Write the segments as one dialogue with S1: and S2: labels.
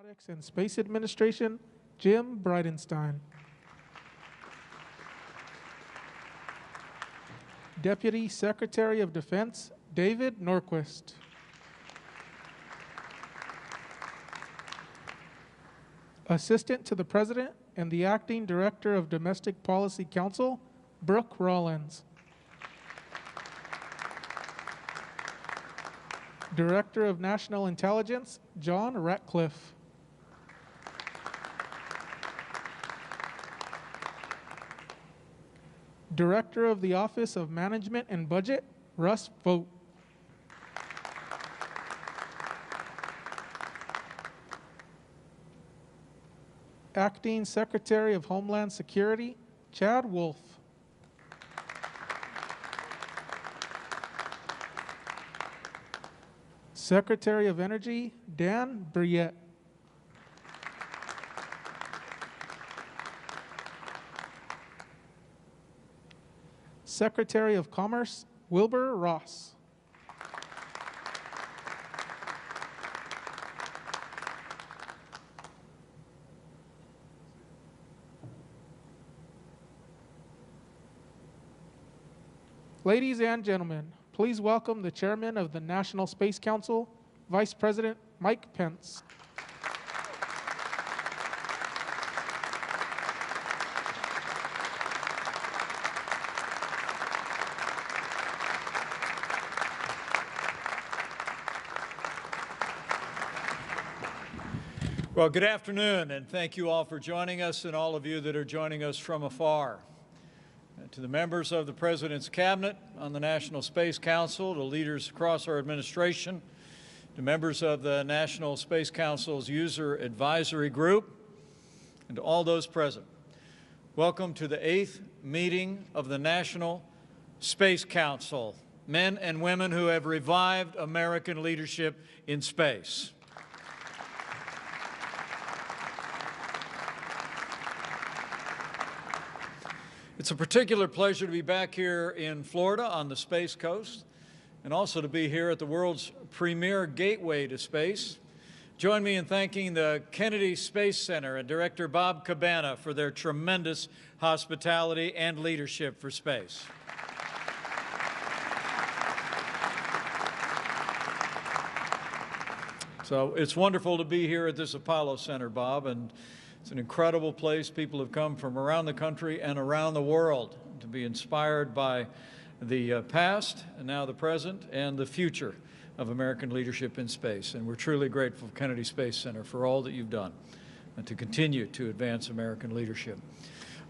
S1: Aeronautics and Space Administration, Jim Breidenstein. Deputy Secretary of Defense, David Norquist. Assistant to the President and the Acting Director of Domestic Policy Council, Brooke Rollins. Director of National Intelligence, John Ratcliffe. Director of the Office of Management and Budget, Russ Vogt. Acting Secretary of Homeland Security, Chad Wolf. Secretary of Energy, Dan Briette. Secretary of Commerce, Wilbur Ross. Ladies and gentlemen, please welcome the Chairman of the National Space Council, Vice President Mike Pence.
S2: Well, good afternoon, and thank you all for joining us, and all of you that are joining us from afar. To the members of the President's Cabinet on the National Space Council, to leaders across our administration, to members of the National Space Council's User Advisory Group, and to all those present, welcome to the 8th meeting of the National Space Council, men and women who have revived American leadership in space. It's a particular pleasure to be back here in Florida on the Space Coast, and also to be here at the world's premier gateway to space. Join me in thanking the Kennedy Space Center and Director Bob Cabana for their tremendous hospitality and leadership for space. So it's wonderful to be here at this Apollo Center, Bob, and it's an incredible place. People have come from around the country and around the world to be inspired by the past, and now the present, and the future of American leadership in space. And we're truly grateful, Kennedy Space Center, for all that you've done and to continue to advance American leadership.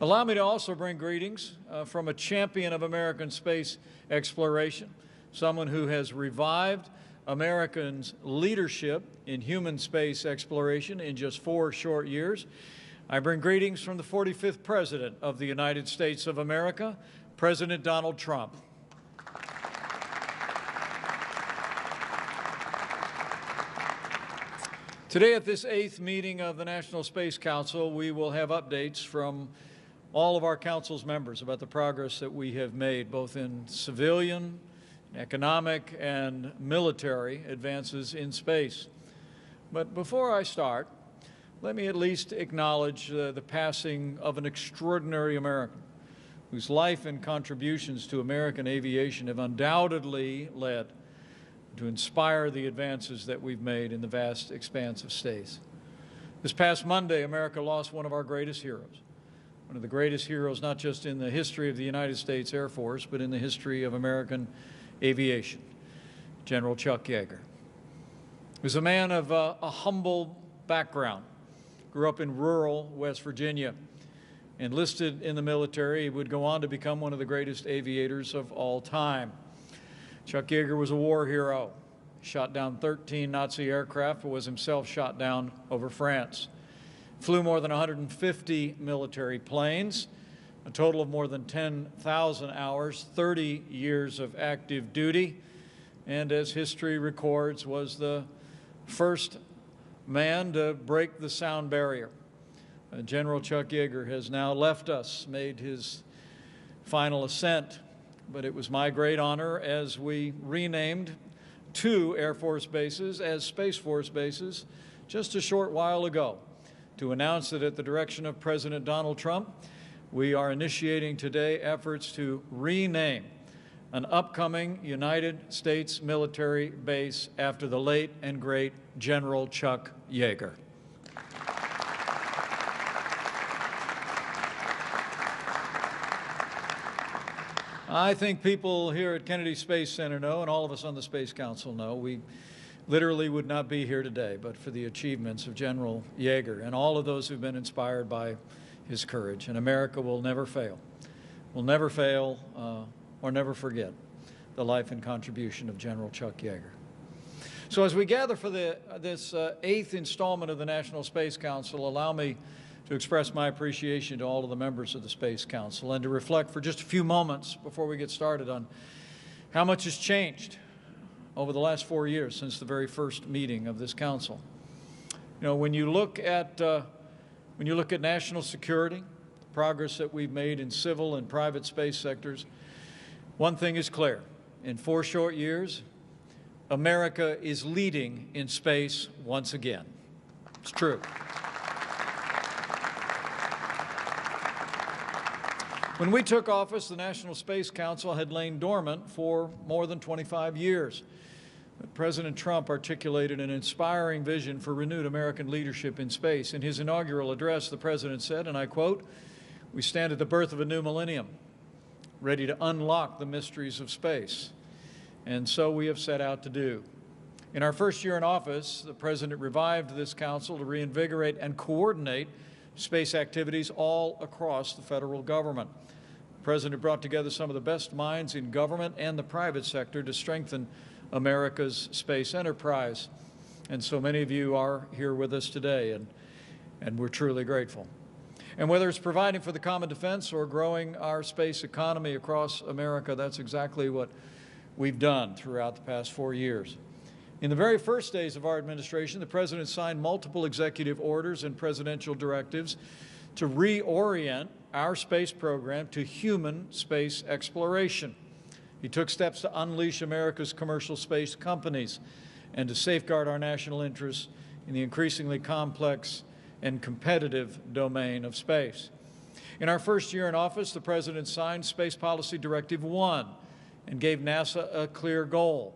S2: Allow me to also bring greetings from a champion of American space exploration, someone who has revived Americans' leadership in human space exploration in just 4 short years. I bring greetings from the 45th President of the United States of America, President Donald Trump. Today at this 8th meeting of the National Space Council, we will have updates from all of our council's members about the progress that we have made, both in civilian, economic, and military advances in space. But before I start, let me at least acknowledge the passing of an extraordinary American whose life and contributions to American aviation have undoubtedly led to inspire the advances that we've made in the vast expanse of space. This past Monday, America lost one of our greatest heroes, one of the greatest heroes not just in the history of the United States Air Force, but in the history of American aviation, General Chuck Yeager. He was a man of a humble background, grew up in rural West Virginia, enlisted in the military. He would go on to become one of the greatest aviators of all time. Chuck Yeager was a war hero. He shot down 13 Nazi aircraft, but was himself shot down over France. Flew more than 150 military planes, a total of more than 10,000 hours, 30 years of active duty, and as history records, was the first man to break the sound barrier. General Chuck Yeager has now left us, made his final ascent, but it was my great honor as we renamed 2 Air Force bases as Space Force bases just a short while ago to announce that at the direction of President Donald Trump, we are initiating today efforts to rename an upcoming United States military base after the late and great General Chuck Yeager. I think people here at Kennedy Space Center know, and all of us on the Space Council know, we literally would not be here today but for the achievements of General Yeager and all of those who've been inspired by his courage. And America will never fail, or never forget the life and contribution of General Chuck Yeager. So as we gather for this eighth installment of the National Space Council, allow me to express my appreciation to all of the members of the Space Council and to reflect for just a few moments before we get started on how much has changed over the last 4 years since the very first meeting of this council. You know, when you look at national security, the progress that we've made in civil and private space sectors, one thing is clear. In 4 short years, America is leading in space once again. It's true. When we took office, the National Space Council had lain dormant for more than 25 years. But President Trump articulated an inspiring vision for renewed American leadership in space. In his inaugural address, the President said, and I quote, "We stand at the birth of a new millennium, ready to unlock the mysteries of space." And so we have set out to do. In our first year in office, the President revived this council to reinvigorate and coordinate space activities all across the federal government. The President brought together some of the best minds in government and the private sector to strengthen America's space enterprise. And so many of you are here with us today, and we're truly grateful. And whether it's providing for the common defense or growing our space economy across America, that's exactly what we've done throughout the past 4 years. In the very first days of our administration, the President signed multiple executive orders and presidential directives to reorient our space program to human space exploration. He took steps to unleash America's commercial space companies and to safeguard our national interests in the increasingly complex and competitive domain of space. In our first year in office, the President signed Space Policy Directive 1 and gave NASA a clear goal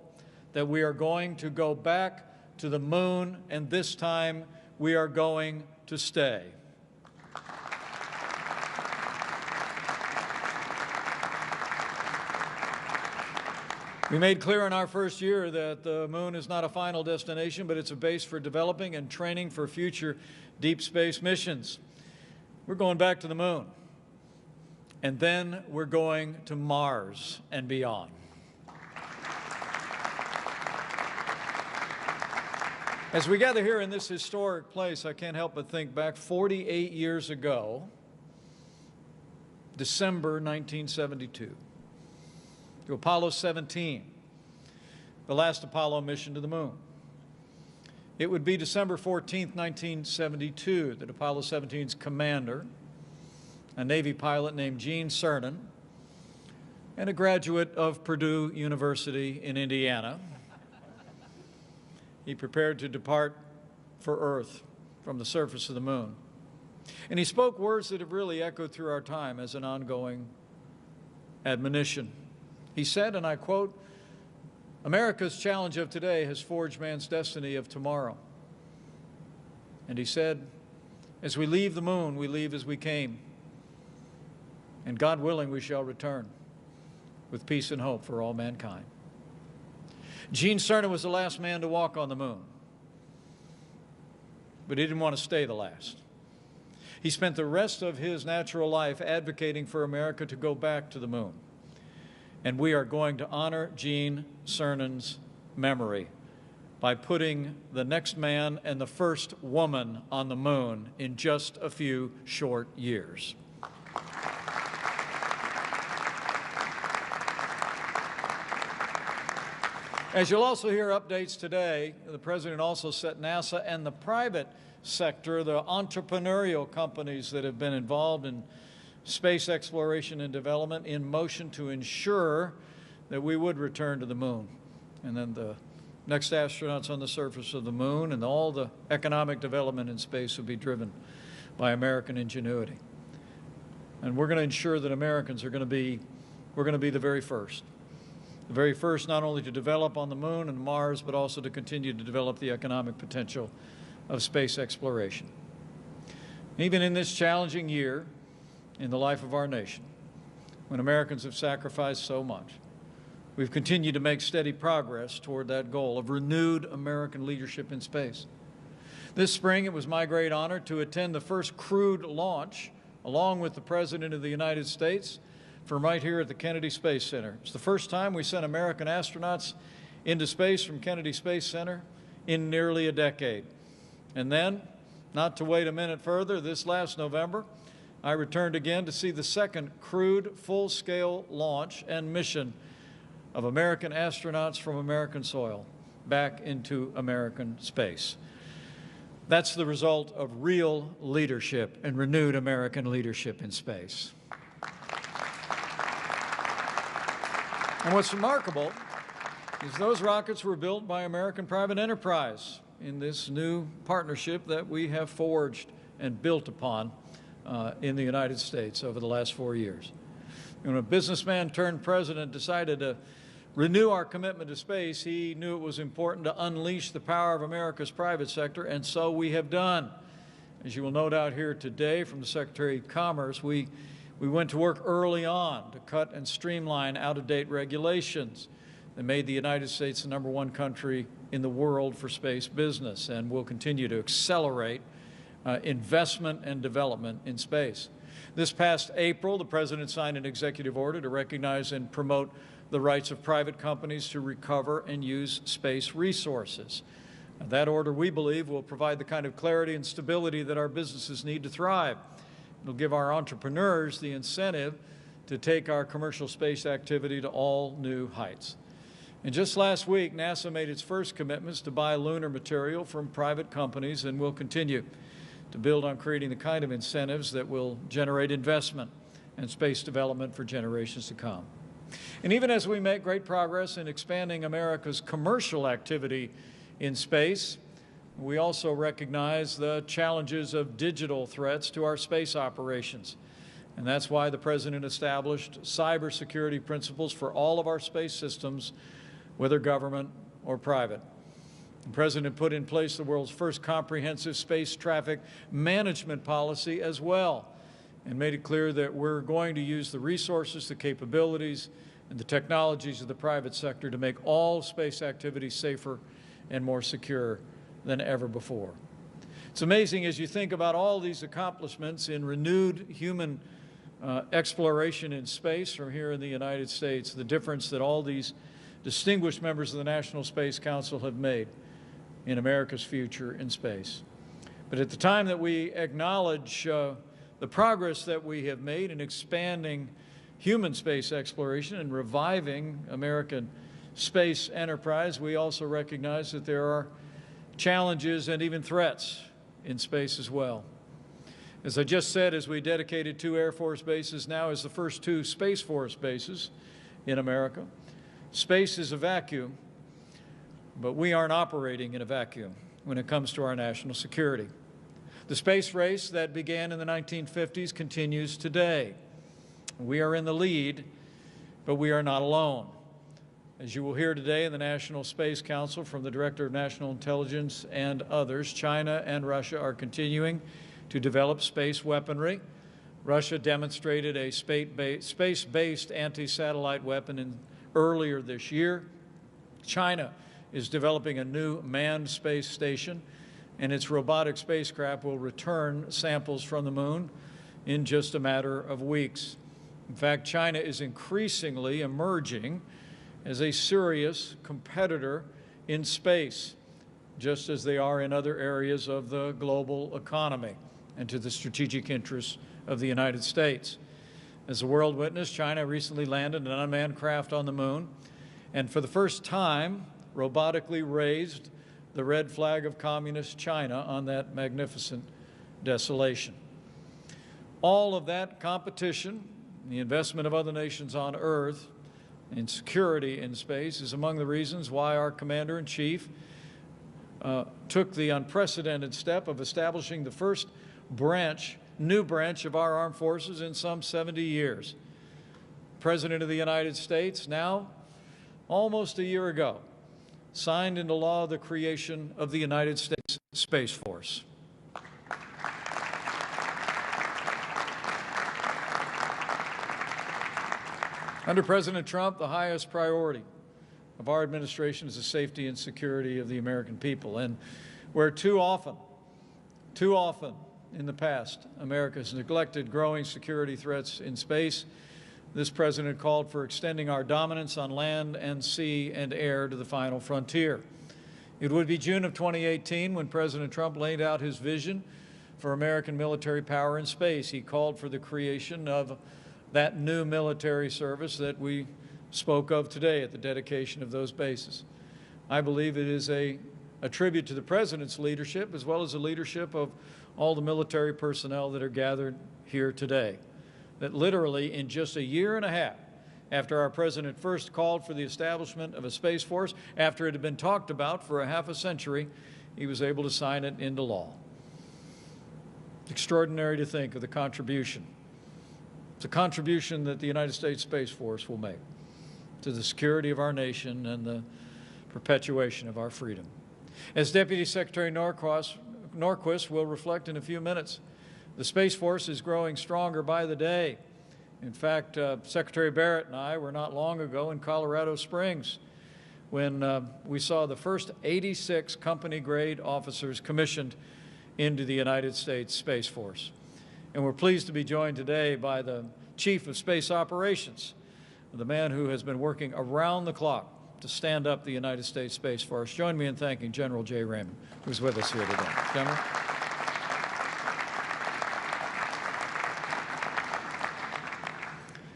S2: that we are going to go back to the moon, and this time we are going to stay. We made clear in our first year that the moon is not a final destination, but it's a base for developing and training for future deep space missions. We're going back to the moon, and then we're going to Mars and beyond. As we gather here in this historic place, I can't help but think back 48 years ago, December 1972, to Apollo 17, the last Apollo mission to the moon. It would be December 14th, 1972, that Apollo 17's commander, a Navy pilot named Gene Cernan, and a graduate of Purdue University in Indiana, he prepared to depart for Earth from the surface of the moon. And he spoke words that have really echoed through our time as an ongoing admonition. He said, and I quote, "America's challenge of today has forged man's destiny of tomorrow." And he said, "As we leave the moon, we leave as we came. And God willing, we shall return with peace and hope for all mankind." Gene Cernan was the last man to walk on the moon, but he didn't want to stay the last. He spent the rest of his natural life advocating for America to go back to the moon. And we are going to honor Gene Cernan's memory by putting the next man and the first woman on the moon in just a few short years. As you'll also hear updates today, the President also set NASA and the private sector, the entrepreneurial companies that have been involved in space exploration and development, in motion to ensure that we would return to the moon and then the next astronauts on the surface of the moon, and all the economic development in space will be driven by American ingenuity. And we're going to ensure that Americans are going to be, we're going to be the very first. The very first not only to develop on the moon and Mars, but also to continue to develop the economic potential of space exploration. Even in this challenging year in the life of our nation, when Americans have sacrificed so much, we've continued to make steady progress toward that goal of renewed American leadership in space. This spring, it was my great honor to attend the first crewed launch, along with the President of the United States, from right here at the Kennedy Space Center. It's the first time we sent American astronauts into space from Kennedy Space Center in nearly a decade. And then, not to wait a minute further, this last November, I returned again to see the second crewed full-scale launch and mission of American astronauts from American soil back into American space. That's the result of real leadership and renewed American leadership in space. And what's remarkable is those rockets were built by American private enterprise in this new partnership that we have forged and built upon in the United States over the last 4 years. When a businessman turned president decided to renew our commitment to space, he knew it was important to unleash the power of America's private sector, and so we have done. As you will note out here today from the Secretary of Commerce, we went to work early on to cut and streamline out-of-date regulations that made the United States the #1 country in the world for space business, and will continue to accelerate investment and development in space. This past April, the President signed an executive order to recognize and promote the rights of private companies to recover and use space resources. That order, we believe, will provide the kind of clarity and stability that our businesses need to thrive. It'll give our entrepreneurs the incentive to take our commercial space activity to all new heights. And just last week, NASA made its first commitments to buy lunar material from private companies, and will continue to build on creating the kind of incentives that will generate investment and space development for generations to come. And even as we make great progress in expanding America's commercial activity in space, we also recognize the challenges of digital threats to our space operations. And that's why the President established cybersecurity principles for all of our space systems, whether government or private. The President put in place the world's first comprehensive space traffic management policy as well, and made it clear that we're going to use the resources, the capabilities, and the technologies of the private sector to make all space activities safer and more secure than ever before. It's amazing as you think about all these accomplishments in renewed human exploration in space from here in the United States, the difference that all these distinguished members of the National Space Council have made in America's future in space. But at the time that we acknowledge the progress that we have made in expanding human space exploration and reviving American space enterprise, we also recognize that there are challenges and even threats in space as well. As I just said, as we dedicated 2 Air Force bases now as the first 2 Space Force bases in America, space is a vacuum, but we aren't operating in a vacuum when it comes to our national security. The space race that began in the 1950s continues today. We are in the lead, but we are not alone. As you will hear today in the National Space Council from the Director of National Intelligence and others, China and Russia are continuing to develop space weaponry. Russia demonstrated a space-based anti-satellite weapon earlier this year. China is developing a new manned space station, and its robotic spacecraft will return samples from the moon in just a matter of weeks. In fact, China is increasingly emerging as a serious competitor in space, just as they are in other areas of the global economy and to the strategic interests of the United States. As the world witnessed, China recently landed an unmanned craft on the moon, and for the first time, robotically raised the red flag of communist China on that magnificent desolation. All of that competition, the investment of other nations on Earth, and security in space is among the reasons why our Commander-in-Chief took the unprecedented step of establishing the first new branch of our armed forces in some 70 years. President of the United States, now almost a year ago, signed into law the creation of the United States Space Force. Under President Trump, the highest priority of our administration is the safety and security of the American people. And where too often in the past, America has neglected growing security threats in space, this president called for extending our dominance on land and sea and air to the final frontier. It would be June of 2018 when President Trump laid out his vision for American military power in space. He called for the creation of that new military service that we spoke of today at the dedication of those bases. I believe it is a tribute to the President's leadership as well as the leadership of all the military personnel that are gathered here today, that literally in just a year and a half after our President first called for the establishment of a Space Force, after it had been talked about for a half a century, he was able to sign it into law. It's extraordinary to think of the contribution. It's a contribution that the United States Space Force will make to the security of our nation and the perpetuation of our freedom. As Deputy Secretary Norquist will reflect in a few minutes, the Space Force is growing stronger by the day. In fact, Secretary Barrett and I were not long ago in Colorado Springs when we saw the first 86 company-grade officers commissioned into the United States Space Force. And we're pleased to be joined today by the Chief of Space Operations, the man who has been working around the clock to stand up the United States Space Force. Join me in thanking General J. Raymond, who's with us here today. General.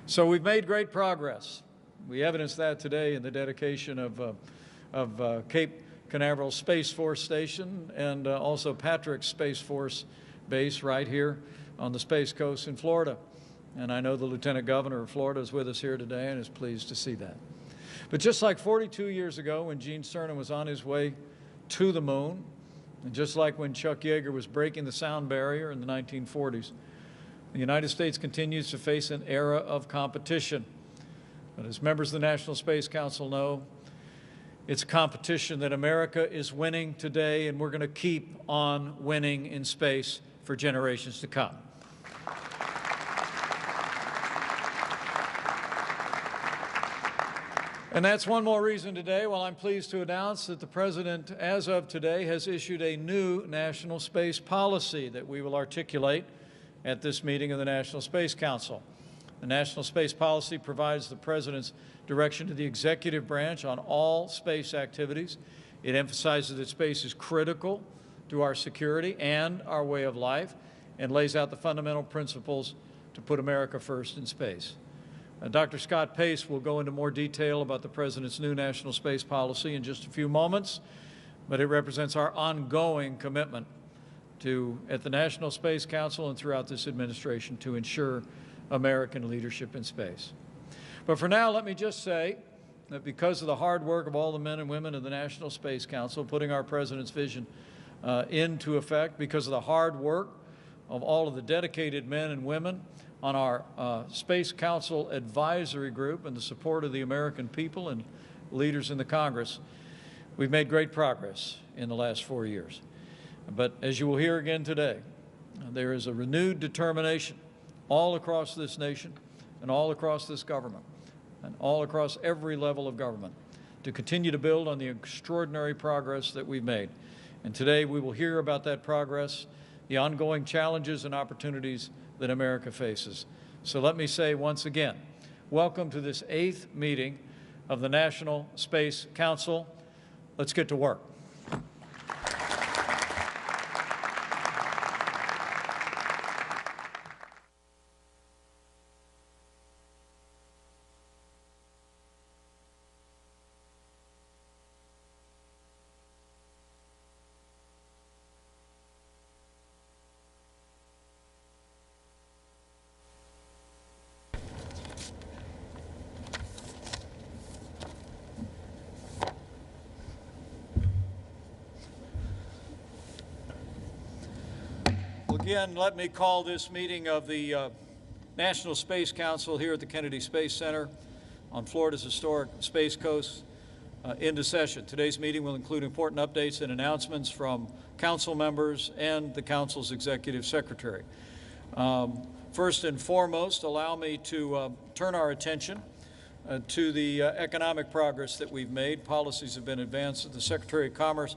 S2: So we've made great progress. We evidenced that today in the dedication of Cape Canaveral Space Force Station and also Patrick's Space Force Base right here on the Space Coast in Florida. And I know the Lieutenant Governor of Florida is with us here today and is pleased to see that. But just like 42 years ago when Gene Cernan was on his way to the moon, and just like when Chuck Yeager was breaking the sound barrier in the 1940s, the United States continues to face an era of competition. But as members of the National Space Council know, it's a competition that America is winning today, and we're going to keep on winning in space for generations to come. And that's one more reason today, while I'm pleased to announce that the President, as of today, has issued a new national space policy that we will articulate at this meeting of the National Space Council. The National Space Policy provides the President's direction to the executive branch on all space activities. It emphasizes that space is critical to our security and our way of life, and lays out the fundamental principles to put America first in space. Dr. Scott Pace will go into more detail about the President's new national space policy in just a few moments, but it represents our ongoing commitment at the National Space Council and throughout this administration to ensure American leadership in space. But for now, let me just say that because of the hard work of all the men and women of the National Space Council putting our President's vision into effect, because of the hard work of all of the dedicated men and women on our Space Council Advisory Group and the support of the American people and leaders in the Congress, we've made great progress in the last 4 years. But as you will hear again today, there is a renewed determination all across this nation and all across this government and all across every level of government to continue to build on the extraordinary progress that we've made. And today we will hear about that progress, the ongoing challenges and opportunities that America faces. So let me say once again, welcome to this 8th meeting of the National Space Council. Let's get to work. Again, let me call this meeting of the National Space Council here at the Kennedy Space Center on Florida's historic Space Coast into session. Today's meeting will include important updates and announcements from council members and the council's executive secretary. First and foremost, allow me to turn our attention to the economic progress that we've made. Policies have been advanced. The Secretary of Commerce,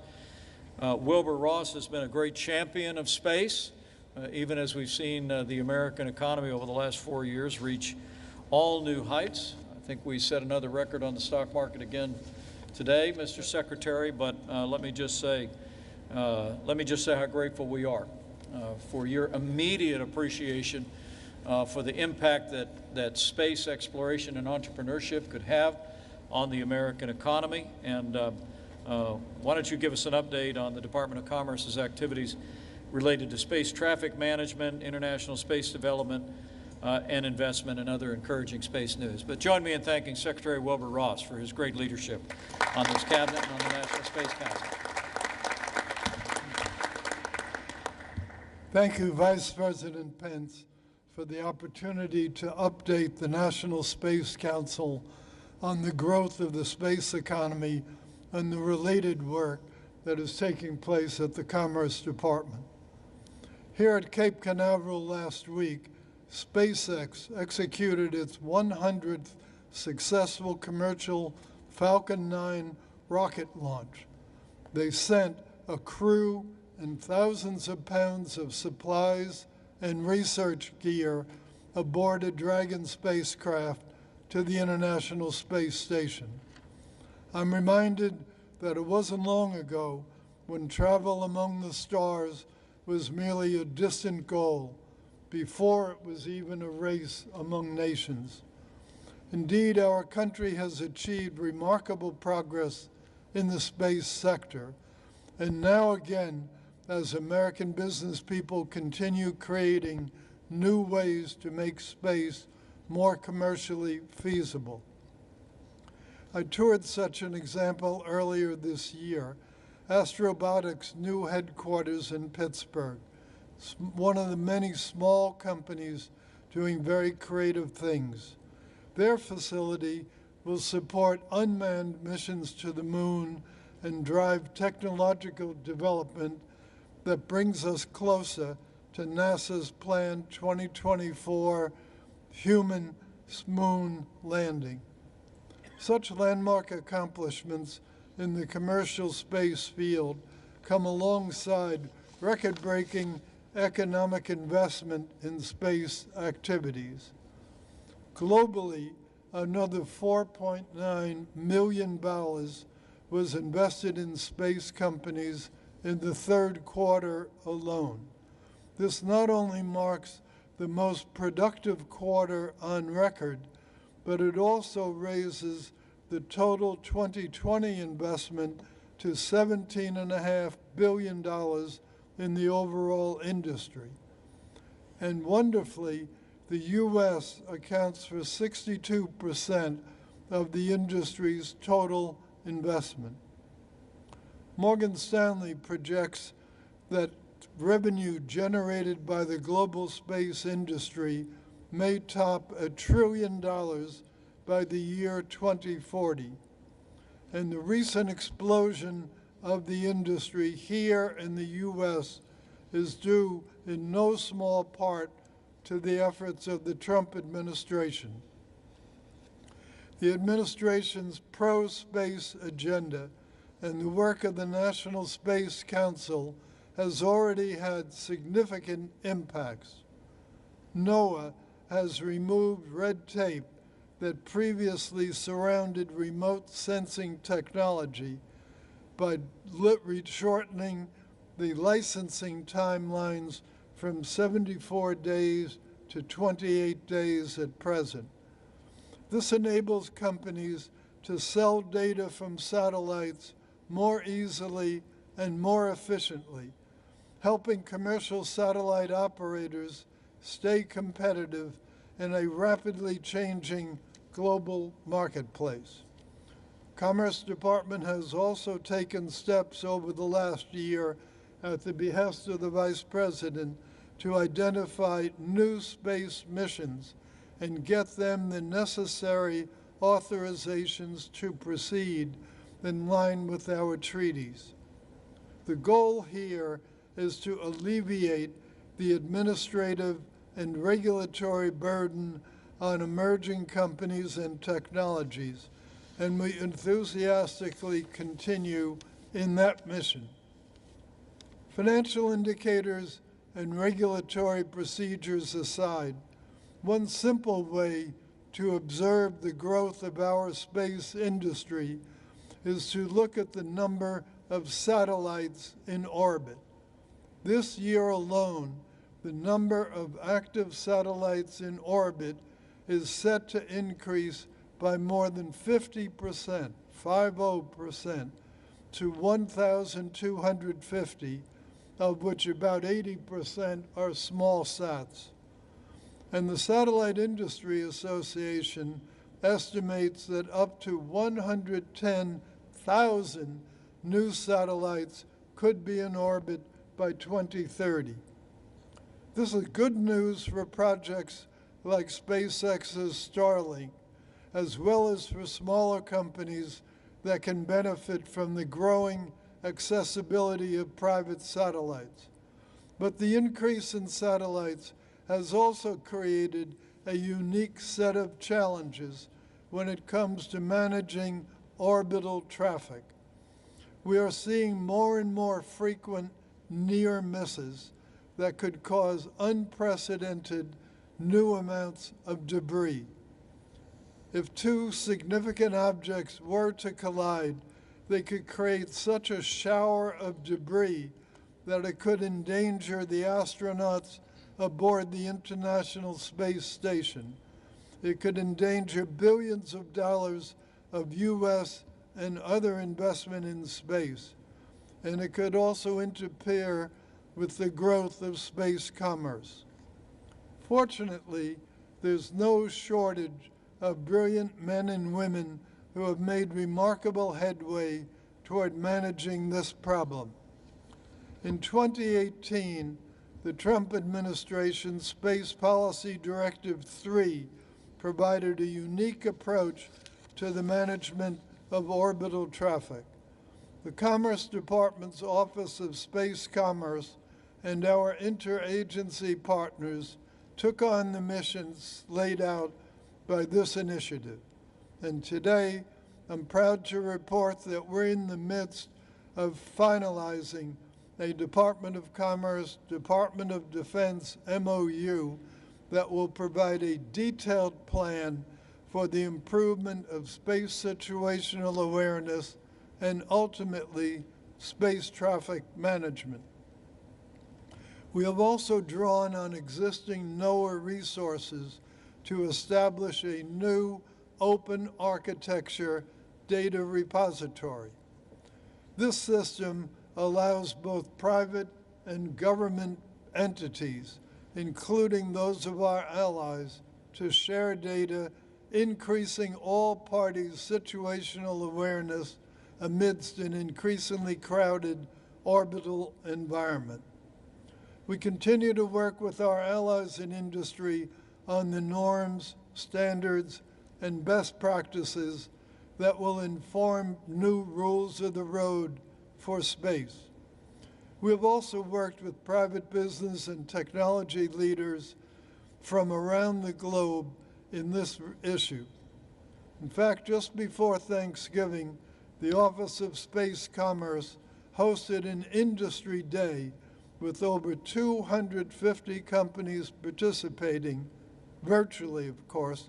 S2: Wilbur Ross, has been a great champion of space, even as we've seen the American economy over the last 4 years reach all new heights. I think we set another record on the stock market again today, Mr. Secretary, but let me just say how grateful we are for your immediate appreciation for the impact that space exploration and entrepreneurship could have on the American economy. And why don't you give us an update on the Department of Commerce's activities related to space traffic management, international space development, and investment, and other encouraging space news. But join me in thanking Secretary Wilbur Ross for his great leadership on this cabinet and on the National Space Council.
S3: Thank you, Vice President Pence, for the opportunity to update the National Space Council on the growth of the space economy and the related work that is taking place at the Commerce Department. Here at Cape Canaveral last week, SpaceX executed its 100th successful commercial Falcon 9 rocket launch. They sent a crew and thousands of pounds of supplies and research gear aboard a Dragon spacecraft to the International Space Station. I'm reminded that it wasn't long ago when travel among the stars was merely a distant goal, before it was even a race among nations. Indeed, our country has achieved remarkable progress in the space sector, and now again, as American business people continue creating new ways to make space more commercially feasible. I toured such an example earlier this year, Astrobotic's new headquarters in Pittsburgh, one of the many small companies doing very creative things. Their facility will support unmanned missions to the moon and drive technological development that brings us closer to NASA's planned 2024 human moon landing. Such landmark accomplishments in the commercial space field come alongside record-breaking economic investment in space activities. Globally, another $4.9 million was invested in space companies in the third quarter alone. This not only marks the most productive quarter on record, but it also raises the total 2020 investment to $17.5 billion in the overall industry. And wonderfully, the U.S. accounts for 62% of the industry's total investment. Morgan Stanley projects that revenue generated by the global space industry may top $1 trillion by the year 2040. And the recent explosion of the industry here in the U.S. is due in no small part to the efforts of the Trump administration. The administration's pro-space agenda and the work of the National Space Council has already had significant impacts. NOAA has removed red tape that previously surrounded remote sensing technology by shortening the licensing timelines from 74 days to 28 days at present. This enables companies to sell data from satellites more easily and more efficiently, helping commercial satellite operators stay competitive in a rapidly changing global marketplace. Commerce Department has also taken steps over the last year at the behest of the Vice President to identify new space missions and get them the necessary authorizations to proceed in line with our treaties. The goal here is to alleviate the administrative and regulatory burden on emerging companies and technologies, and we enthusiastically continue in that mission. Financial indicators and regulatory procedures aside, one simple way to observe the growth of our space industry is to look at the number of satellites in orbit. This year alone, the number of active satellites in orbit is set to increase by more than 50%, 50%, to 1,250, of which about 80% are small sats. And the Satellite Industry Association estimates that up to 110,000 new satellites could be in orbit by 2030. This is good news for projects like SpaceX's Starlink, as well as for smaller companies that can benefit from the growing accessibility of private satellites. But the increase in satellites has also created a unique set of challenges when it comes to managing orbital traffic. We are seeing more and more frequent near misses that could cause unprecedented new amounts of debris. If two significant objects were to collide, they could create such a shower of debris that it could endanger the astronauts aboard the International Space Station. It could endanger billions of dollars of U.S. and other investment in space. And it could also interfere with the growth of space commerce. Fortunately, there's no shortage of brilliant men and women who have made remarkable headway toward managing this problem. In 2018, the Trump administration's Space Policy Directive 3 provided a unique approach to the management of orbital traffic. The Commerce Department's Office of Space Commerce and our interagency partners took on the missions laid out by this initiative. And today, I'm proud to report that we're in the midst of finalizing a Department of Commerce, Department of Defense MOU that will provide a detailed plan for the improvement of space situational awareness and ultimately space traffic management. We have also drawn on existing NOAA resources to establish a new open architecture data repository. This system allows both private and government entities, including those of our allies, to share data, increasing all parties' situational awareness amidst an increasingly crowded orbital environment. We continue to work with our allies in industry on the norms, standards, and best practices that will inform new rules of the road for space. We have also worked with private business and technology leaders from around the globe in this issue. In fact, just before Thanksgiving, the Office of Space Commerce hosted an industry day with over 250 companies participating, virtually of course,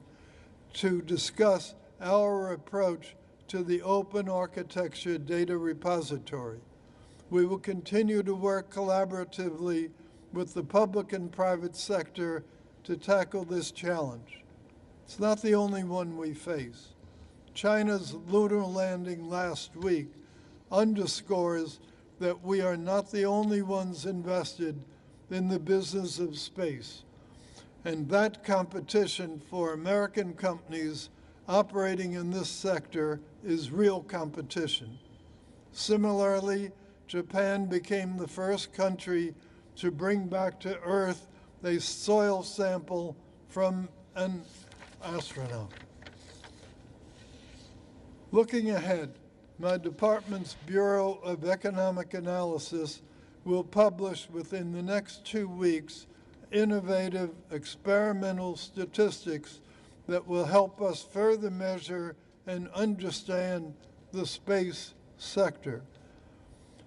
S3: to discuss our approach to the open architecture data repository. We will continue to work collaboratively with the public and private sector to tackle this challenge. It's not the only one we face. China's lunar landing last week underscores that we are not the only ones invested in the business of space. And that competition for American companies operating in this sector is real competition. Similarly, Japan became the first country to bring back to Earth a soil sample from an astronaut. Looking ahead, my department's Bureau of Economic Analysis will publish within the next 2 weeks innovative experimental statistics that will help us further measure and understand the space sector.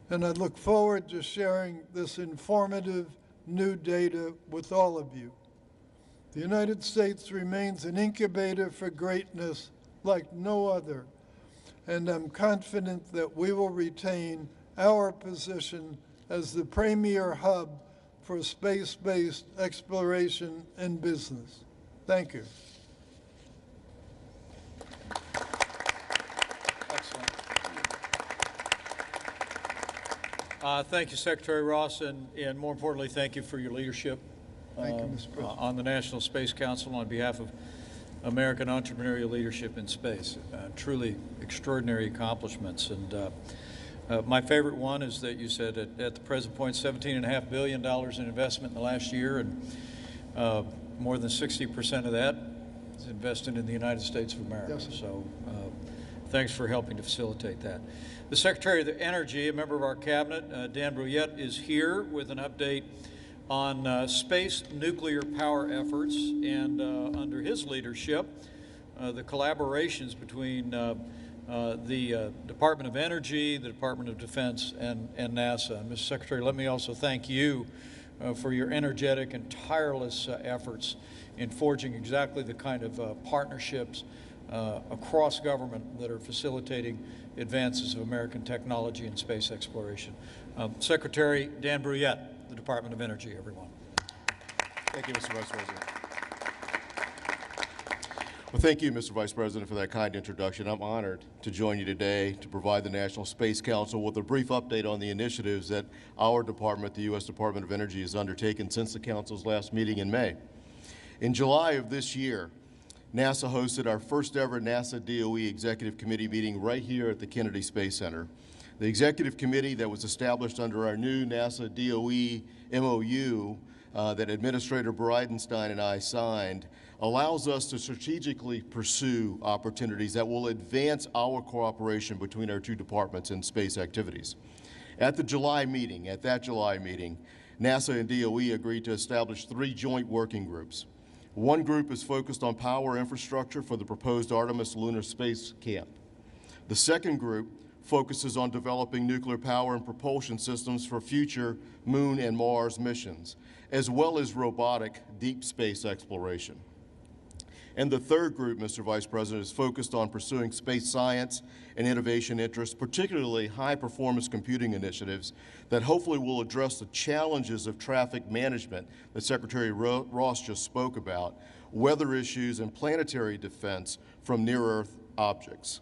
S3: And I look forward to sharing this informative new data with all of you. The United States remains an incubator for greatness like no other, and I'm confident that we will retain our position as the premier hub for space-based exploration and business. Thank you.
S2: Excellent. Thank you, Secretary Ross, and more importantly, thank you for your leadership
S3: Thank you, Mr. President.
S2: On the National Space Council on behalf of American entrepreneurial leadership in space. Truly extraordinary accomplishments. And my favorite one is that you said at the present point, $17.5 billion in investment in the last year, and more than 60% of that is invested in the United States of America.
S3: Yes, sir.
S2: So thanks for helping to facilitate that. The Secretary of the Energy, a member of our cabinet, Dan Brouillette, is here with an update on space nuclear power efforts, and under his leadership, the collaborations between the Department of Energy, the Department of Defense, and NASA. And Mr. Secretary, let me also thank you for your energetic and tireless efforts in forging exactly the kind of partnerships across government that are facilitating advances of American technology and space exploration. Secretary Dan Brouillette, the Department of Energy, everyone.
S4: Thank you, Mr. Vice President. Well, thank you, Mr. Vice President, for that kind introduction. I'm honored to join you today to provide the National Space Council with a brief update on the initiatives that our department, the U.S. Department of Energy, has undertaken since the Council's last meeting in May. In July of this year, NASA hosted our first ever NASA DOE Executive Committee meeting right here at the Kennedy Space Center. The Executive Committee that was established under our new NASA DOE MOU that Administrator Breidenstein and I signed allows us to strategically pursue opportunities that will advance our cooperation between our two departments in space activities. At that July meeting, NASA and DOE agreed to establish 3 joint working groups. One group is focused on power infrastructure for the proposed Artemis lunar space camp. The second group focuses on developing nuclear power and propulsion systems for future Moon and Mars missions, as well as robotic deep space exploration. And the third group, Mr. Vice President, is focused on pursuing space science and innovation interests, particularly high-performance computing initiatives that hopefully will address the challenges of traffic management that Secretary Ross just spoke about, weather issues, and planetary defense from near-Earth objects.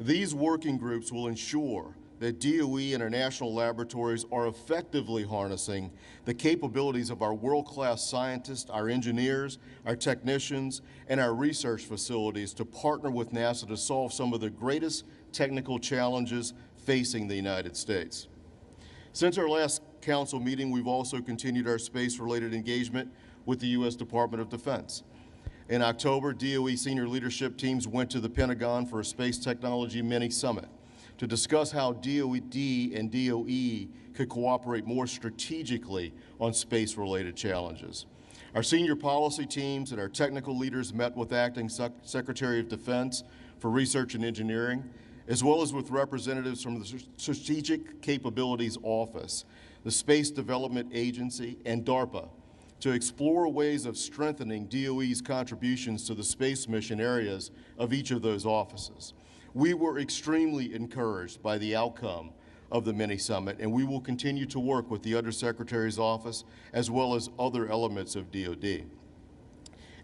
S4: These working groups will ensure that DOE and our national laboratories are effectively harnessing the capabilities of our world-class scientists, our engineers, our technicians, and our research facilities to partner with NASA to solve some of the greatest technical challenges facing the United States. Since our last council meeting, we've also continued our space-related engagement with the U.S. Department of Defense. In October, DOE senior leadership teams went to the Pentagon for a space technology mini-summit to discuss how DOD and DOE could cooperate more strategically on space-related challenges. Our senior policy teams and our technical leaders met with Acting Secretary of Defense for Research and Engineering, as well as with representatives from the Strategic Capabilities Office, the Space Development Agency, and DARPA to explore ways of strengthening DOE's contributions to the space mission areas of each of those offices. We were extremely encouraged by the outcome of the mini-summit, and we will continue to work with the Undersecretary's office as well as other elements of DOD.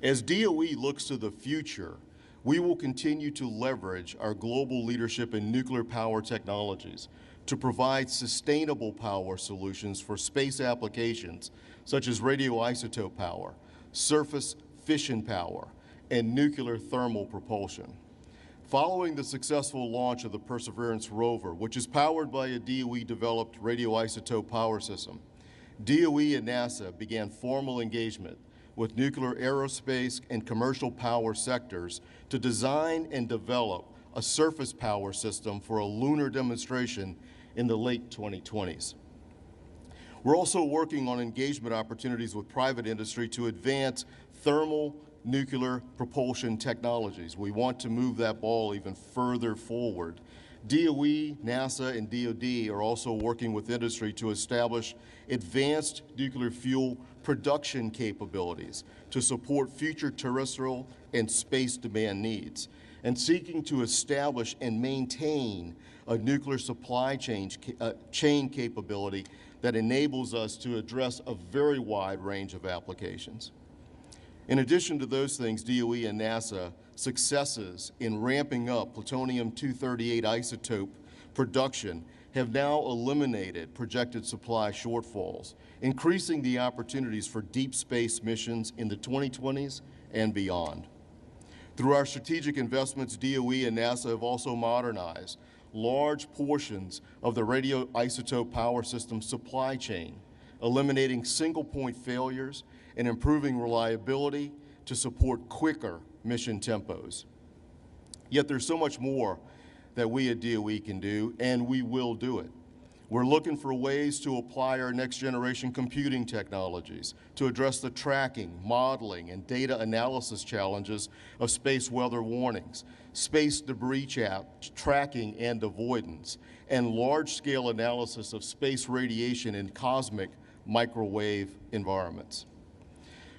S4: As DOE looks to the future, we will continue to leverage our global leadership in nuclear power technologies to provide sustainable power solutions for space applications such as radioisotope power, surface fission power, and nuclear thermal propulsion. Following the successful launch of the Perseverance rover, which is powered by a DOE-developed radioisotope power system, DOE and NASA began formal engagement with nuclear, aerospace, and commercial power sectors to design and develop a surface power system for a lunar demonstration in the late 2020s. We're also working on engagement opportunities with private industry to advance thermal nuclear propulsion technologies. We want to move that ball even further forward. DOE, NASA, and DoD are also working with industry to establish advanced nuclear fuel production capabilities to support future terrestrial and space demand needs, and seeking to establish and maintain a nuclear supply chain capability that enables us to address a very wide range of applications. In addition to those things, DOE and NASA successes in ramping up plutonium-238 isotope production have now eliminated projected supply shortfalls, increasing the opportunities for deep space missions in the 2020s and beyond. Through our strategic investments, DOE and NASA have also modernized large portions of the radioisotope power system supply chain, eliminating single-point failures and improving reliability to support quicker mission tempos. Yet there's so much more that we at DOE can do, and we will do it. We're looking for ways to apply our next-generation computing technologies to address the tracking, modeling, and data analysis challenges of space weather warnings, space debris tracking and avoidance, and large-scale analysis of space radiation in cosmic microwave environments.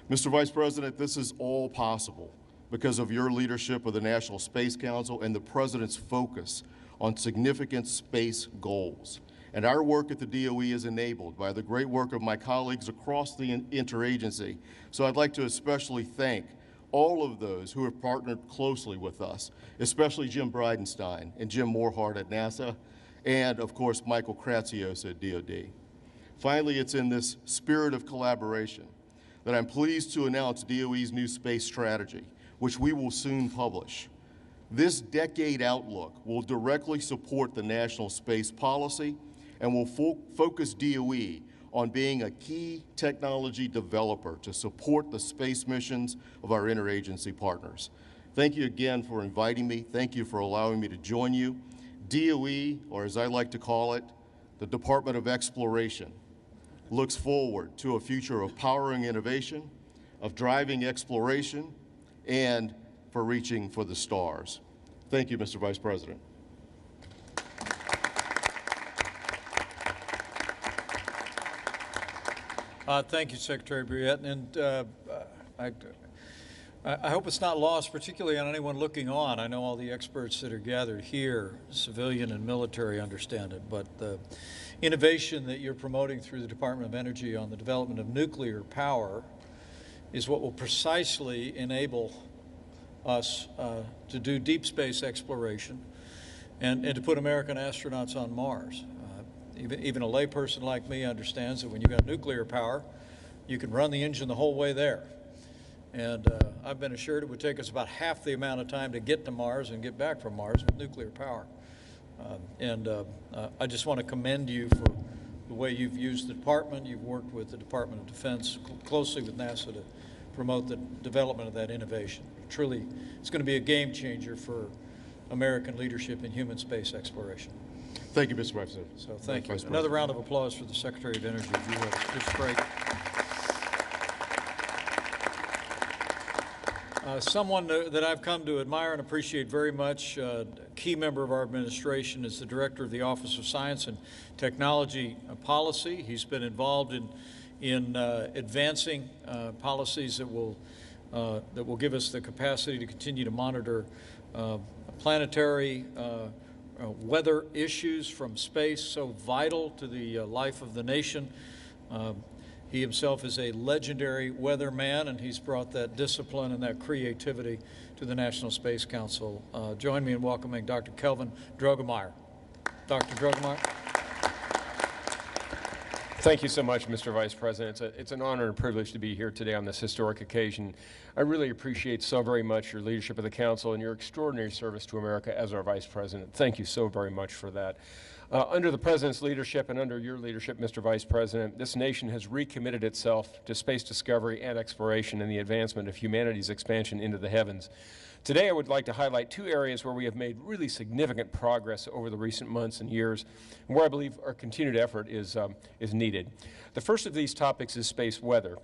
S4: Mr. Vice President, this is all possible because of your leadership of the National Space Council and the President's focus on significant space goals. And our work at the DOE is enabled by the great work of my colleagues across the interagency. So I'd like to especially thank all of those who have partnered closely with us, especially Jim Breidenstein and Jim Morhart at NASA, and of course, Michael Kratsios at DoD. Finally, it's in this spirit of collaboration that I'm pleased to announce DOE's new space strategy, which we will soon publish. This decade outlook will directly support the national space policy and will focus DOE on being a key technology developer to support the space missions of our interagency partners. Thank you again for inviting me. Thank you for allowing me to join you. DOE, or as I like to call it, the Department of Exploration, looks forward to a future of powering innovation, of driving exploration, and for reaching for the stars. Thank you, Mr. Vice President.
S2: Thank you, Secretary Briette, and I hope it's not lost, particularly on anyone looking on. I know all the experts that are gathered here, civilian and military, understand it, but the innovation that you're promoting through the Department of Energy on the development of nuclear power is what will precisely enable us to do deep space exploration and to put American astronauts on Mars. Even a layperson like me understands that when you've got nuclear power, you can run the engine the whole way there. And I've been assured it would take us about half the amount of time to get to Mars and get back from Mars with nuclear power. I just want to commend you for the way you've used the department. You've worked with the Department of Defense closely with NASA to promote the development of that innovation. Truly, it's going to be a game changer for American leadership in human space exploration.
S4: Thank you, Mr. Vice President.
S2: So thank you. Another round of applause for the Secretary of Energy, if you would. It's just great. Someone that I've come to admire and appreciate very much, a key member of our administration, is the Director of the Office of Science and Technology Policy. He's been involved in advancing policies that will give us the capacity to continue to monitor planetary weather issues from space, so vital to the life of the nation. He himself is a legendary weatherman, and he's brought that discipline and that creativity to the National Space Council. Join me in welcoming Dr. Kelvin Droegemeier. Dr. Droegemeier.
S5: Thank you so much, Mr. Vice President. It's an honor and privilege to be here today on this historic occasion. I really appreciate so very much your leadership of the Council and your extraordinary service to America as our Vice President. Thank you so very much for that. Under the President's leadership and under your leadership, Mr. Vice President, this nation has recommitted itself to space discovery and exploration and the advancement of humanity's expansion into the heavens. Today, I would like to highlight two areas where we have made really significant progress over the recent months and years, and where I believe our continued effort is needed. The first of these topics is space weather.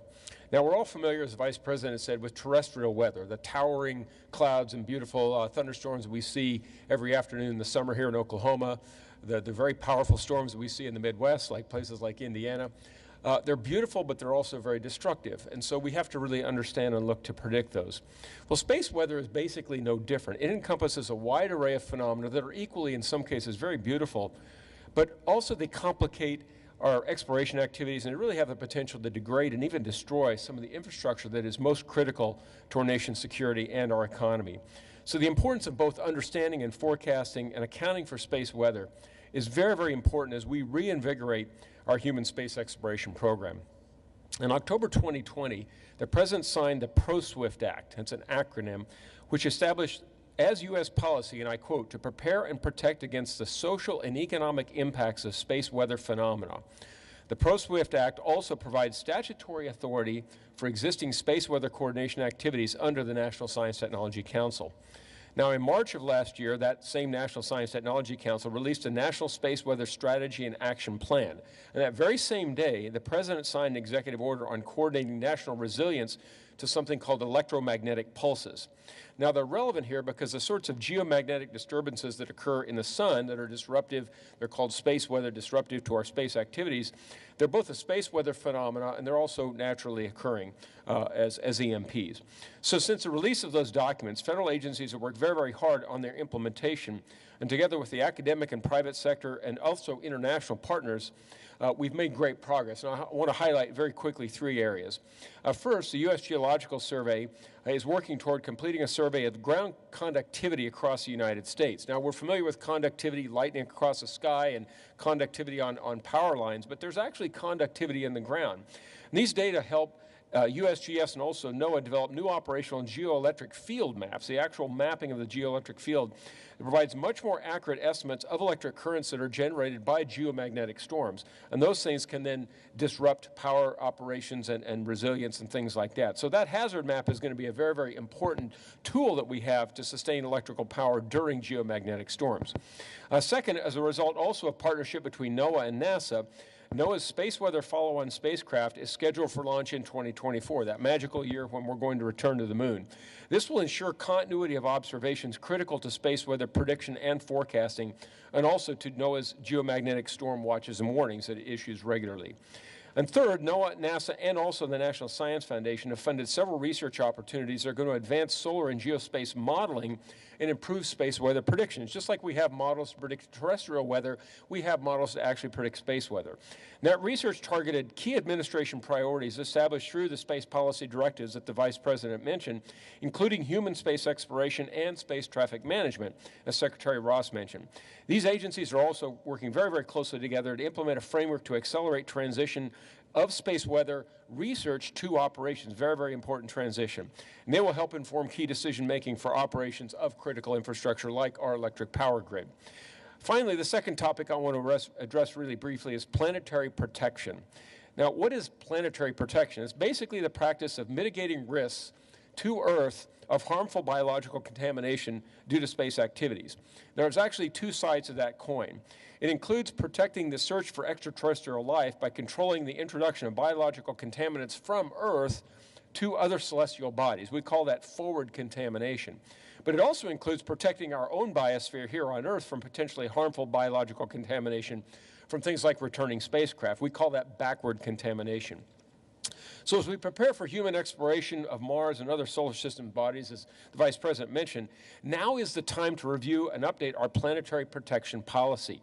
S5: Now, we're all familiar, as the Vice President said, with terrestrial weather, the towering clouds and beautiful thunderstorms that we see every afternoon in the summer here in Oklahoma, the very powerful storms that we see in the Midwest, like places like Indiana. They're beautiful, but they're also very destructive. And so we have to really understand and look to predict those. Well, space weather is basically no different. It encompasses a wide array of phenomena that are equally, in some cases, very beautiful, but also they complicate our exploration activities, and they really have the potential to degrade and even destroy some of the infrastructure that is most critical to our nation's security and our economy. So the importance of both understanding and forecasting and accounting for space weather is very, very important as we reinvigorate our human space exploration program. In October 2020, the President signed the ProSwift Act, it's an acronym, which established as U.S. policy, and I quote, to prepare and protect against the social and economic impacts of space weather phenomena. The ProSwift Act also provides statutory authority for existing space weather coordination activities under the National Science Technology Council. Now, in March of last year, that same National Science Technology Council released a National Space Weather Strategy and Action Plan. And that very same day, the President signed an executive order on coordinating national resilience to something called electromagnetic pulses. Now, they're relevant here because the sorts of geomagnetic disturbances that occur in the sun that are disruptive, they're called space weather disruptive to our space activities. They're both a space weather phenomena, and they're also naturally occurring as EMPs. So since the release of those documents, federal agencies have worked very, very hard on their implementation, and together with the academic and private sector and also international partners, we've made great progress. And I want to highlight very quickly three areas. First, the U.S. Geological Survey is working toward completing a survey of ground conductivity across the United States. Now, we're familiar with conductivity, lightning across the sky, and conductivity on power lines, but there's actually conductivity in the ground. And these data help USGS and also NOAA develop new operational and geoelectric field maps, the actual mapping of the geoelectric field. It provides much more accurate estimates of electric currents that are generated by geomagnetic storms. And those things can then disrupt power operations and resilience and things like that. So that hazard map is going to be a very, very important tool that we have to sustain electrical power during geomagnetic storms. Second, as a result also of partnership between NOAA and NASA, NOAA's space weather follow-on spacecraft is scheduled for launch in 2024, that magical year when we're going to return to the moon. This will ensure continuity of observations critical to space weather prediction and forecasting, and also to NOAA's geomagnetic storm watches and warnings that it issues regularly. And third, NOAA, NASA, and also the National Science Foundation have funded several research opportunities that are going to advance solar and geospace modeling and improve space weather predictions. Just like we have models to predict terrestrial weather, we have models to actually predict space weather. That research targeted key administration priorities established through the space policy directives that the Vice President mentioned, including human space exploration and space traffic management, as Secretary Ross mentioned. These agencies are also working very, very closely together to implement a framework to accelerate transition of space weather research to operations, very, very important transition. And they will help inform key decision-making for operations of critical infrastructure like our electric power grid. Finally, the second topic I want to address really briefly is planetary protection. Now, what is planetary protection? It's basically the practice of mitigating risks to Earth of harmful biological contamination due to space activities. There's actually two sides of that coin. It includes protecting the search for extraterrestrial life by controlling the introduction of biological contaminants from Earth to other celestial bodies. We call that forward contamination. But it also includes protecting our own biosphere here on Earth from potentially harmful biological contamination from things like returning spacecraft. We call that backward contamination. So as we prepare for human exploration of Mars and other solar system bodies, as the Vice President mentioned, now is the time to review and update our planetary protection policy.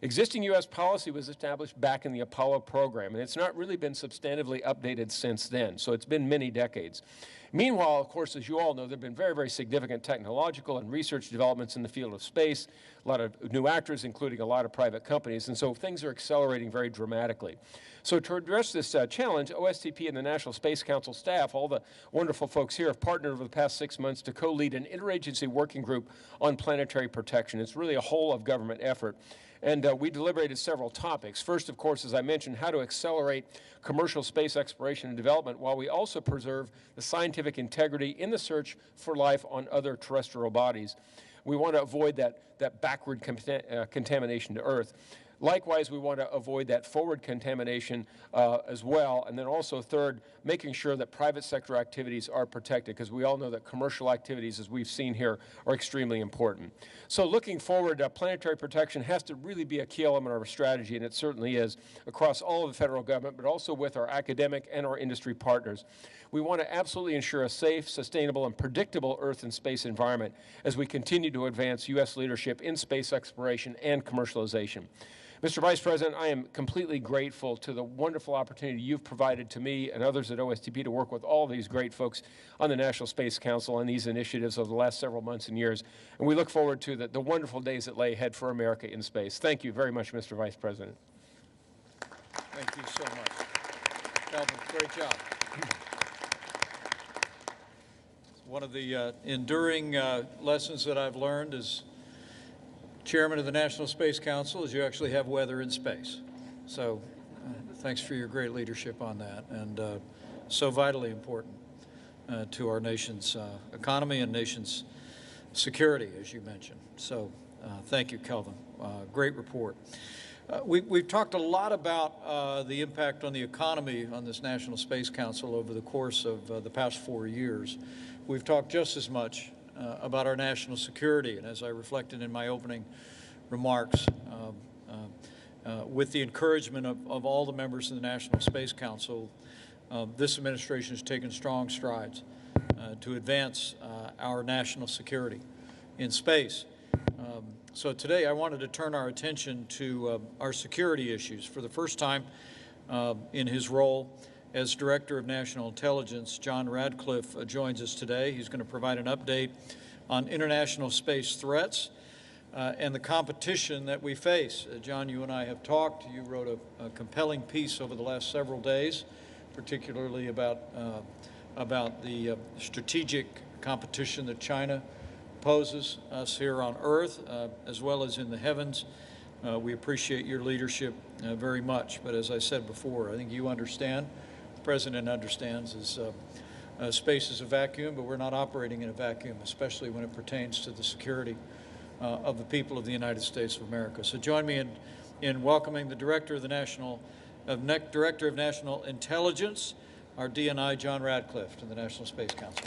S5: Existing U.S. policy was established back in the Apollo program, and it's not really been substantively updated since then, so it's been many decades. Meanwhile, of course, as you all know, there have been very, very significant technological and research developments in the field of space, a lot of new actors, including a lot of private companies, and so things are accelerating very dramatically. So to address this challenge, OSTP and the National Space Council staff, all the wonderful folks here, have partnered over the past 6 months to co-lead an interagency working group on planetary protection. It's really a whole-of-government effort. And we deliberated several topics. First, of course, as I mentioned, how to accelerate commercial space exploration and development while we also preserve the scientific integrity in the search for life on other terrestrial bodies. We want to avoid that backward contamination to Earth. Likewise, we want to avoid that forward contamination as well. And then also, third, making sure that private sector activities are protected, because we all know that commercial activities, as we've seen here, are extremely important. So looking forward, planetary protection has to really be a key element of our strategy, and it certainly is, across all of the federal government, but also with our academic and our industry partners. We want to absolutely ensure a safe, sustainable, and predictable Earth and space environment as we continue to advance U.S. leadership in space exploration and commercialization. Mr. Vice President, I am completely grateful to the wonderful opportunity you've provided to me and others at OSTP to work with all these great folks on the National Space Council on these initiatives over the last several months and years. And we look forward to the wonderful days that lay ahead for America in space. Thank you very much, Mr. Vice President.
S2: Thank you so much. Calvin, great job. One of the enduring lessons that I've learned as chairman of the National Space Council is you actually have weather in space. So thanks for your great leadership on that, and so vitally important to our nation's economy and nation's security, as you mentioned. So thank you, Kelvin. Great report. We've talked a lot about the impact on the economy on this National Space Council over the course of the past 4 years. We've talked just as much about our national security, and as I reflected in my opening remarks, with the encouragement of all the members of the National Space Council, this administration has taken strong strides to advance our national security in space. So today I wanted to turn our attention to our security issues. For the first time in his role as Director of National Intelligence, John Radcliffe joins us today. He's going to provide an update on international space threats and the competition that we face. John, you and I have talked. You wrote a compelling piece over the last several days, particularly about the strategic competition that China poses us here on Earth, as well as in the heavens. We appreciate your leadership very much. But as I said before, I think you understand, the President understands, is space is a vacuum, but we're not operating in a vacuum, especially when it pertains to the security of the people of the United States of America. So join me in welcoming the Director of National Intelligence, our DNI, John Radcliffe, to the National Space Council.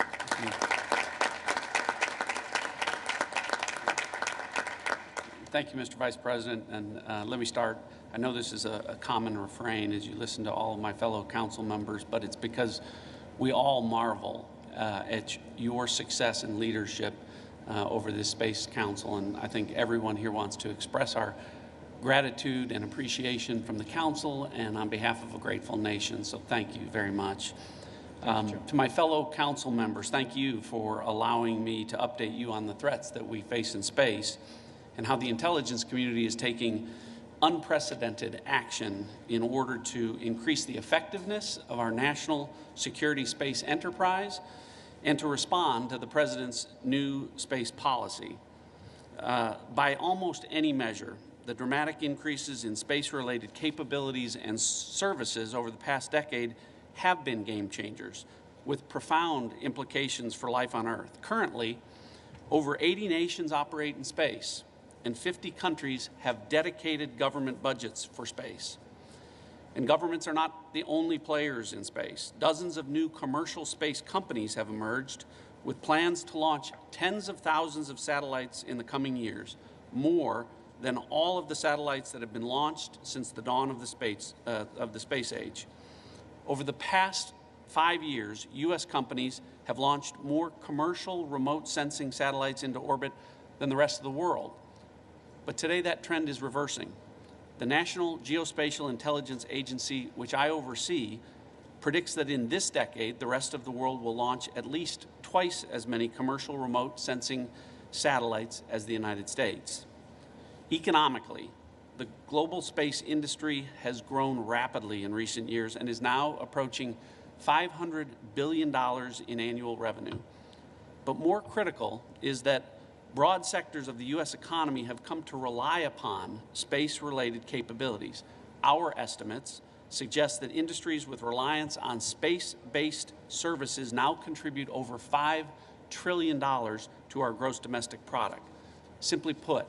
S6: Thank you, Mr. Vice President, and let me start. I know this is a common refrain as you listen to all of my fellow council members, but it's because we all marvel at your success and leadership over this Space Council, and I think everyone here wants to express our gratitude and appreciation from the Council and on behalf of a grateful nation, so thank you very much. To my fellow council members, thank you for allowing me to update you on the threats that we face in space and how the intelligence community is taking unprecedented action in order to increase the effectiveness of our national security space enterprise and to respond to the President's new space policy. By almost any measure, the dramatic increases in space-related capabilities and services over the past decade have been game changers with profound implications for life on Earth. Currently, over 80 nations operate in space, and 50 countries have dedicated government budgets for space. And governments are not the only players in space. Dozens of new commercial space companies have emerged with plans to launch tens of thousands of satellites in the coming years, more than all of the satellites that have been launched since the dawn of the space age. Over the past 5 years, U.S. companies have launched more commercial remote sensing satellites into orbit than the rest of the world. But today that trend is reversing. The National Geospatial-Intelligence Agency, which I oversee, predicts that in this decade, the rest of the world will launch at least twice as many commercial remote sensing satellites as the United States. Economically, the global space industry has grown rapidly in recent years and is now approaching $500 billion in annual revenue. But more critical is that broad sectors of the U.S. economy have come to rely upon space-related capabilities. Our estimates suggest that industries with reliance on space-based services now contribute over $5 trillion to our gross domestic product. Simply put,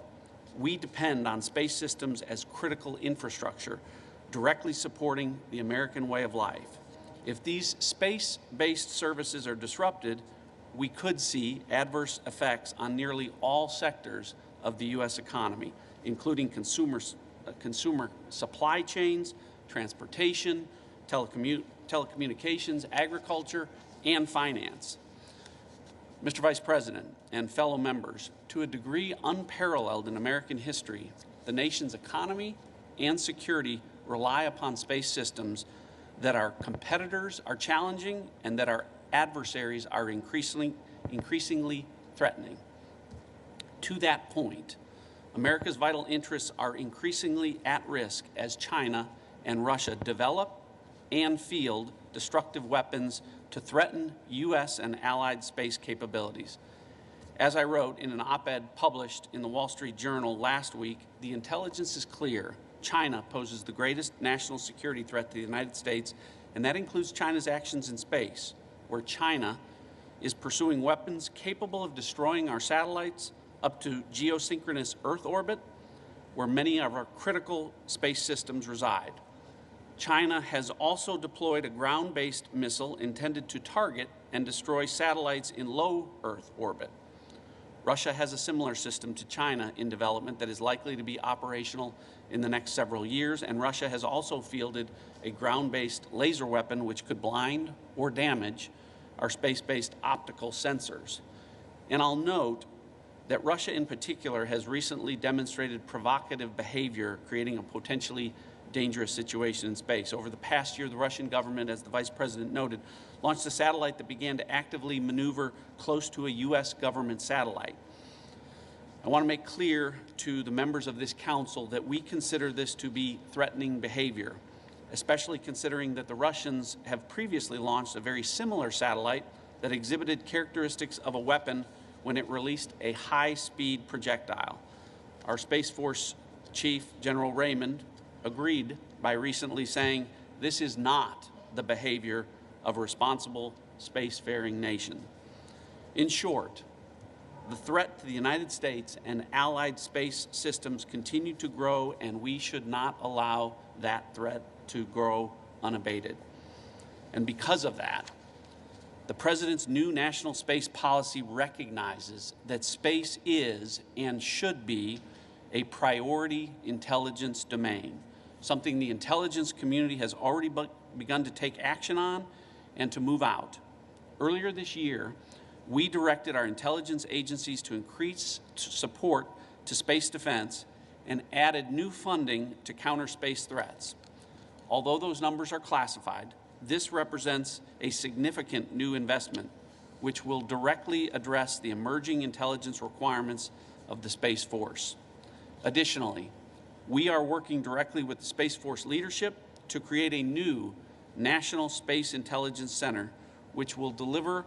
S6: we depend on space systems as critical infrastructure, directly supporting the American way of life. If these space-based services are disrupted, we could see adverse effects on nearly all sectors of the U.S. economy, including consumer supply chains, transportation, telecommunications, agriculture, and finance. Mr. Vice President and fellow members, to a degree unparalleled in American history, the nation's economy and security rely upon space systems that our competitors are challenging and that our adversaries are increasingly threatening. To that point, America's vital interests are increasingly at risk as China and Russia develop and field destructive weapons to threaten U.S. and allied space capabilities. As I wrote in an op-ed published in the Wall Street Journal last week, the intelligence is clear. China poses the greatest national security threat to the United States, and that includes China's actions in space, where China is pursuing weapons capable of destroying our satellites up to geosynchronous Earth orbit, where many of our critical space systems reside. China has also deployed a ground-based missile intended to target and destroy satellites in low Earth orbit. Russia has a similar system to China in development that is likely to be operational in the next several years, and Russia has also fielded a ground-based laser weapon which could blind or damage our space-based optical sensors. And I'll note that Russia in particular has recently demonstrated provocative behavior, creating a potentially dangerous situation in space. Over the past year, the Russian government, as the Vice President noted, launched a satellite that began to actively maneuver close to a U.S. government satellite. I want to make clear to the members of this council that we consider this to be threatening behavior, especially considering that the Russians have previously launched a very similar satellite that exhibited characteristics of a weapon when it released a high-speed projectile. Our Space Force Chief, General Raymond, agreed by recently saying, "This is not the behavior of a responsible spacefaring nation." In short, the threat to the United States and allied space systems continue to grow, and we should not allow that threat to grow unabated. And because of that, the President's new national space policy recognizes that space is and should be a priority intelligence domain, something the intelligence community has already begun to take action on and to move out. Earlier this year, we directed our intelligence agencies to increase support to space defense and added new funding to counter space threats. Although those numbers are classified, this represents a significant new investment which will directly address the emerging intelligence requirements of the Space Force. Additionally, we are working directly with the Space Force leadership to create a new National Space Intelligence Center, which will deliver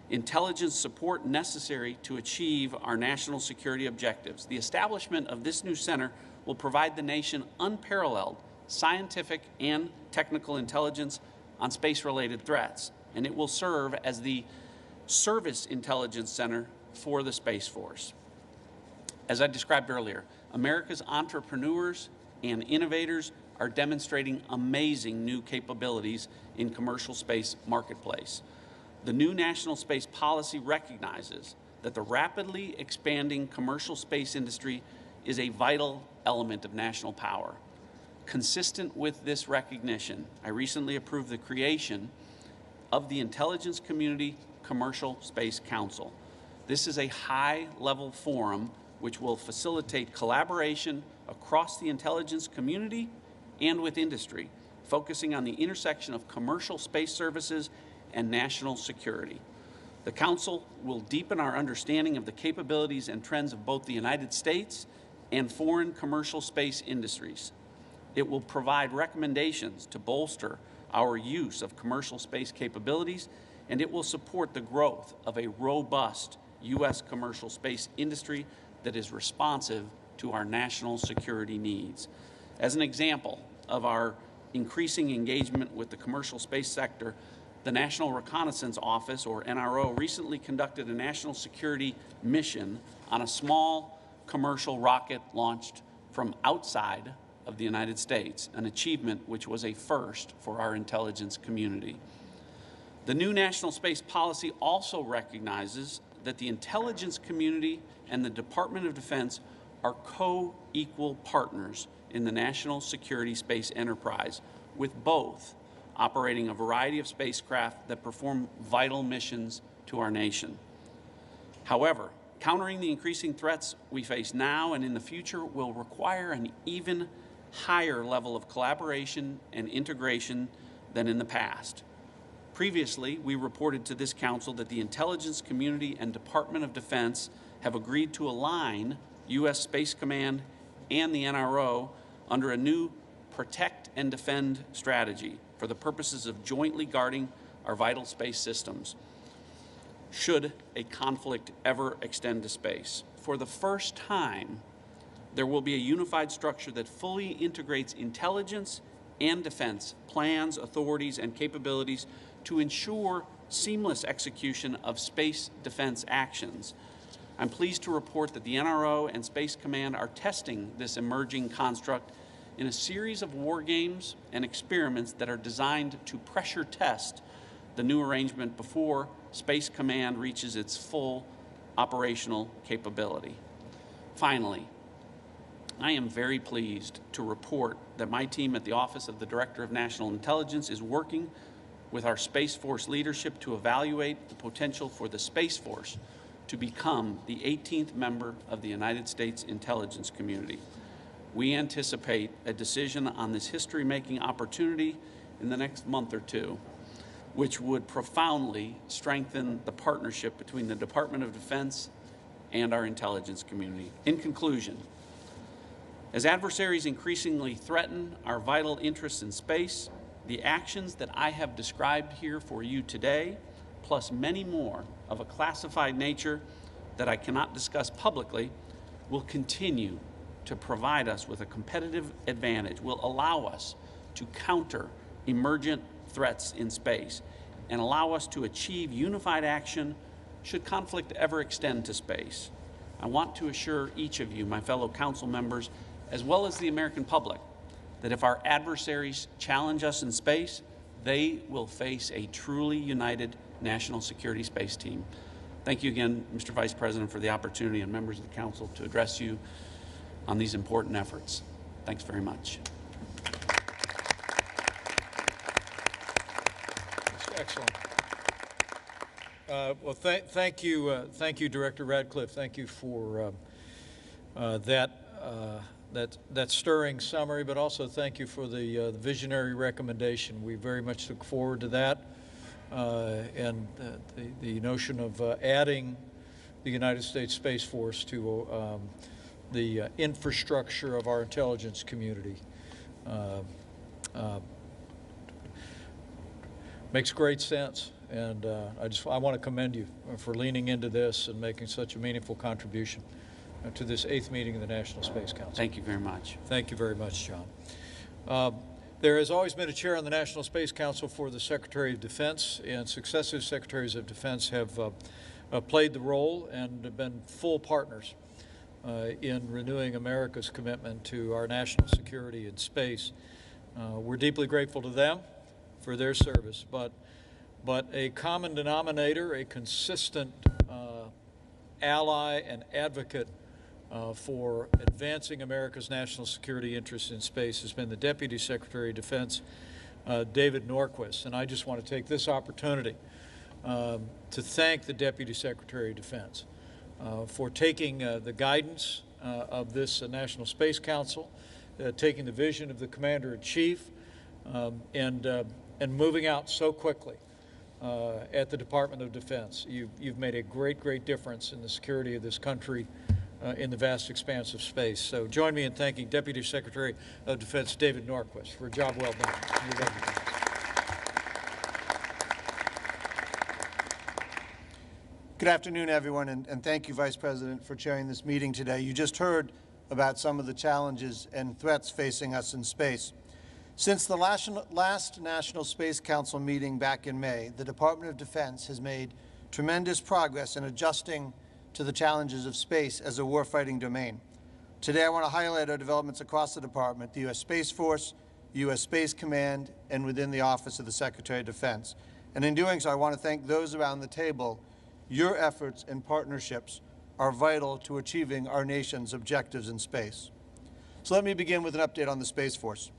S6: intelligence support necessary to achieve our national security objectives. The establishment of this new center will provide the nation unparalleled scientific and technical intelligence on space-related threats, and it will serve as the service intelligence center for the Space Force. As I described earlier, America's entrepreneurs and innovators are demonstrating amazing new capabilities in commercial space marketplace. The new national space policy recognizes that the rapidly expanding commercial space industry is a vital element of national power. Consistent with this recognition, I recently approved the creation of the Intelligence Community Commercial Space Council. This is a high-level forum which will facilitate collaboration across the intelligence community and with industry, focusing on the intersection of commercial space services and national security. The Council will deepen our understanding of the capabilities and trends of both the United States and foreign commercial space industries. It will provide recommendations to bolster our use of commercial space capabilities, and it will support the growth of a robust U.S. commercial space industry that is responsive to our national security needs. As an example of our increasing engagement with the commercial space sector, the National Reconnaissance Office, or NRO, recently conducted a national security mission on a small commercial rocket launched from outside of the United States, an achievement which was a first for our intelligence community. The new national space policy also recognizes that the intelligence community and the Department of Defense are co-equal partners in the national security space enterprise, with both operating a variety of spacecraft that perform vital missions to our nation. However, countering the increasing threats we face now and in the future will require an even higher level of collaboration and integration than in the past. Previously, we reported to this Council that the intelligence community and Department of Defense have agreed to align U.S. Space Command and the NRO under a new protect and defend strategy for the purposes of jointly guarding our vital space systems, should a conflict ever extend to space. For the first time, there will be a unified structure that fully integrates intelligence and defense plans, authorities, and capabilities to ensure seamless execution of space defense actions. I'm pleased to report that the NRO and Space Command are testing this emerging construct in a series of war games and experiments that are designed to pressure test the new arrangement before Space Command reaches its full operational capability. Finally, I am very pleased to report that my team at the Office of the Director of National Intelligence is working with our Space Force leadership to evaluate the potential for the Space Force to become the 18th member of the United States intelligence community. We anticipate a decision on this history-making opportunity in the next month or two, which would profoundly strengthen the partnership between the Department of Defense and our intelligence community. In conclusion, as adversaries increasingly threaten our vital interests in space, the actions that I have described here for you today, plus many more of a classified nature that I cannot discuss publicly, will continue to provide us with a competitive advantage, will allow us to counter emergent threats in space, and allow us to achieve unified action should conflict ever extend to space. I want to assure each of you, my fellow council members, as well as the American public, that if our adversaries challenge us in space, they will face a truly united national security space team. Thank you again, Mr. Vice President, for the opportunity, and members of the Council, to address you on these important efforts. Thanks very much.
S2: Excellent. Well, thank you, Director Radcliffe. Thank you for that stirring summary, but also thank you for the visionary recommendation. We very much look forward to that, and the notion of adding the United States Space Force to the infrastructure of our intelligence community. Makes great sense, and I want to commend you for leaning into this and making such a meaningful contribution to this 8th meeting of the National Space Council.
S6: Thank you very much.
S2: Thank you very much, John. There has always been a chair on the National Space Council for the Secretary of Defense, and successive Secretaries of Defense have played the role and have been full partners in renewing America's commitment to our national security in space. We're deeply grateful to them for their service, but a common denominator, a consistent ally and advocate for advancing America's national security interests in space has been the Deputy Secretary of Defense, David Norquist. And I just want to take this opportunity to thank the Deputy Secretary of Defense for taking the guidance of this National Space Council, taking the vision of the Commander-in-Chief and moving out so quickly at the Department of Defense. You've made a great difference in the security of this country in the vast expanse of space. So join me in thanking Deputy Secretary of Defense David Norquist for a job well done. You're welcome.
S7: Good afternoon, everyone, and thank you, Vice President, for chairing this meeting today. You just heard about some of the challenges and threats facing us in space. Since the last National Space Council meeting back in May, the Department of Defense has made tremendous progress in adjusting to the challenges of space as a warfighting domain. Today, I want to highlight our developments across the Department, the U.S. Space Force, U.S. Space Command, and within the Office of the Secretary of Defense. And in doing so, I want to thank those around the table. Your efforts and partnerships are vital to achieving our nation's objectives in space. So let me begin with an update on the Space Force.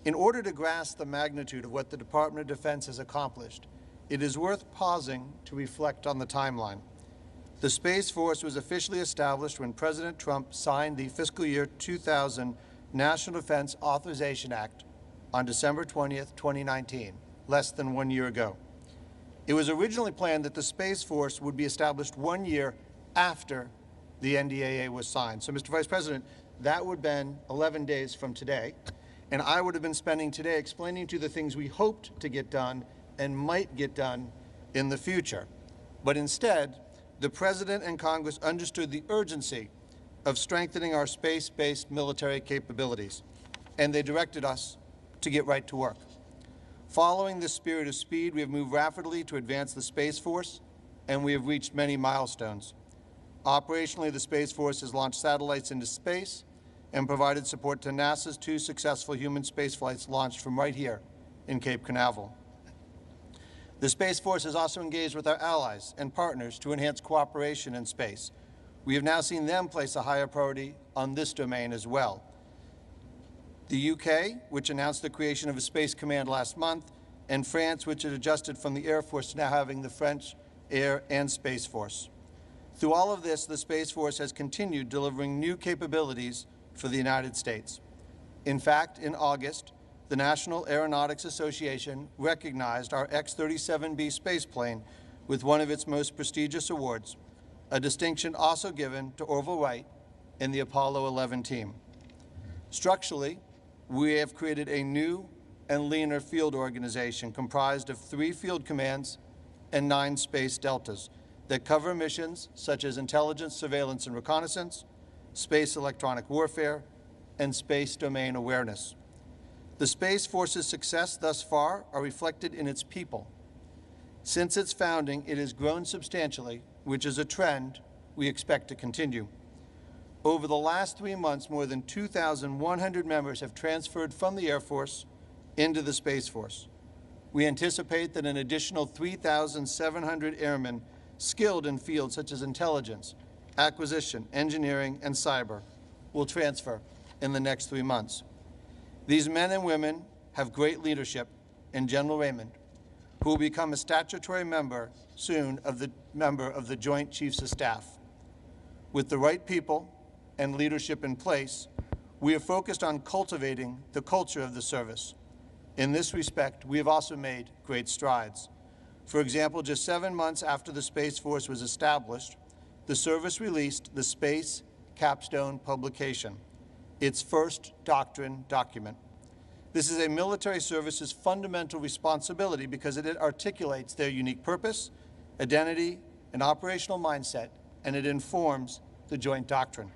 S7: In order to grasp the magnitude of what the Department of Defense has accomplished, it is worth pausing to reflect on the timeline. The Space Force was officially established when President Trump signed the fiscal year 2000 National Defense Authorization Act on December 20th, 2019, less than 1 year ago. It was originally planned that the Space Force would be established 1 year after the NDAA was signed. So, Mr. Vice President, that would have been 11 days from today, and I would have been spending today explaining to you the things we hoped to get done and might get done in the future. But instead, the President and Congress understood the urgency of strengthening our space-based military capabilities, and they directed us to get right to work. Following this spirit of speed, we have moved rapidly to advance the Space Force, and we have reached many milestones. Operationally, the Space Force has launched satellites into space and provided support to NASA's 2 successful human space flights launched from right here in Cape Canaveral. The Space Force has also engaged with our allies and partners to enhance cooperation in space. We have now seen them place a higher priority on this domain as well. The UK, which announced the creation of a Space Command last month, and France, which had adjusted from the Air Force to now having the French Air and Space Force. Through all of this, the Space Force has continued delivering new capabilities for the United States. In fact, in August, the National Aeronautics Association recognized our X-37B spaceplane with one of its most prestigious awards, a distinction also given to Orville Wright and the Apollo 11 team. Structurally, we have created a new and leaner field organization comprised of 3 field commands and 9 space deltas that cover missions such as intelligence, surveillance, and reconnaissance, space electronic warfare, and space domain awareness. The Space Force's success thus far are reflected in its people. Since its founding, it has grown substantially, which is a trend we expect to continue. Over the last 3 months, more than 2,100 members have transferred from the Air Force into the Space Force. We anticipate that an additional 3,700 airmen skilled in fields such as intelligence, acquisition, engineering, and cyber will transfer in the next 3 months. These men and women have great leadership in General Raymond, who will become a statutory member soon of the Joint Chiefs of Staff. With the right people and leadership in place, we are focused on cultivating the culture of the service. In this respect, we have also made great strides. For example, just 7 months after the Space Force was established, the service released the Space Capstone publication, its first doctrine document. This is a military service's fundamental responsibility because it articulates their unique purpose, identity, and operational mindset, and it informs the joint doctrine.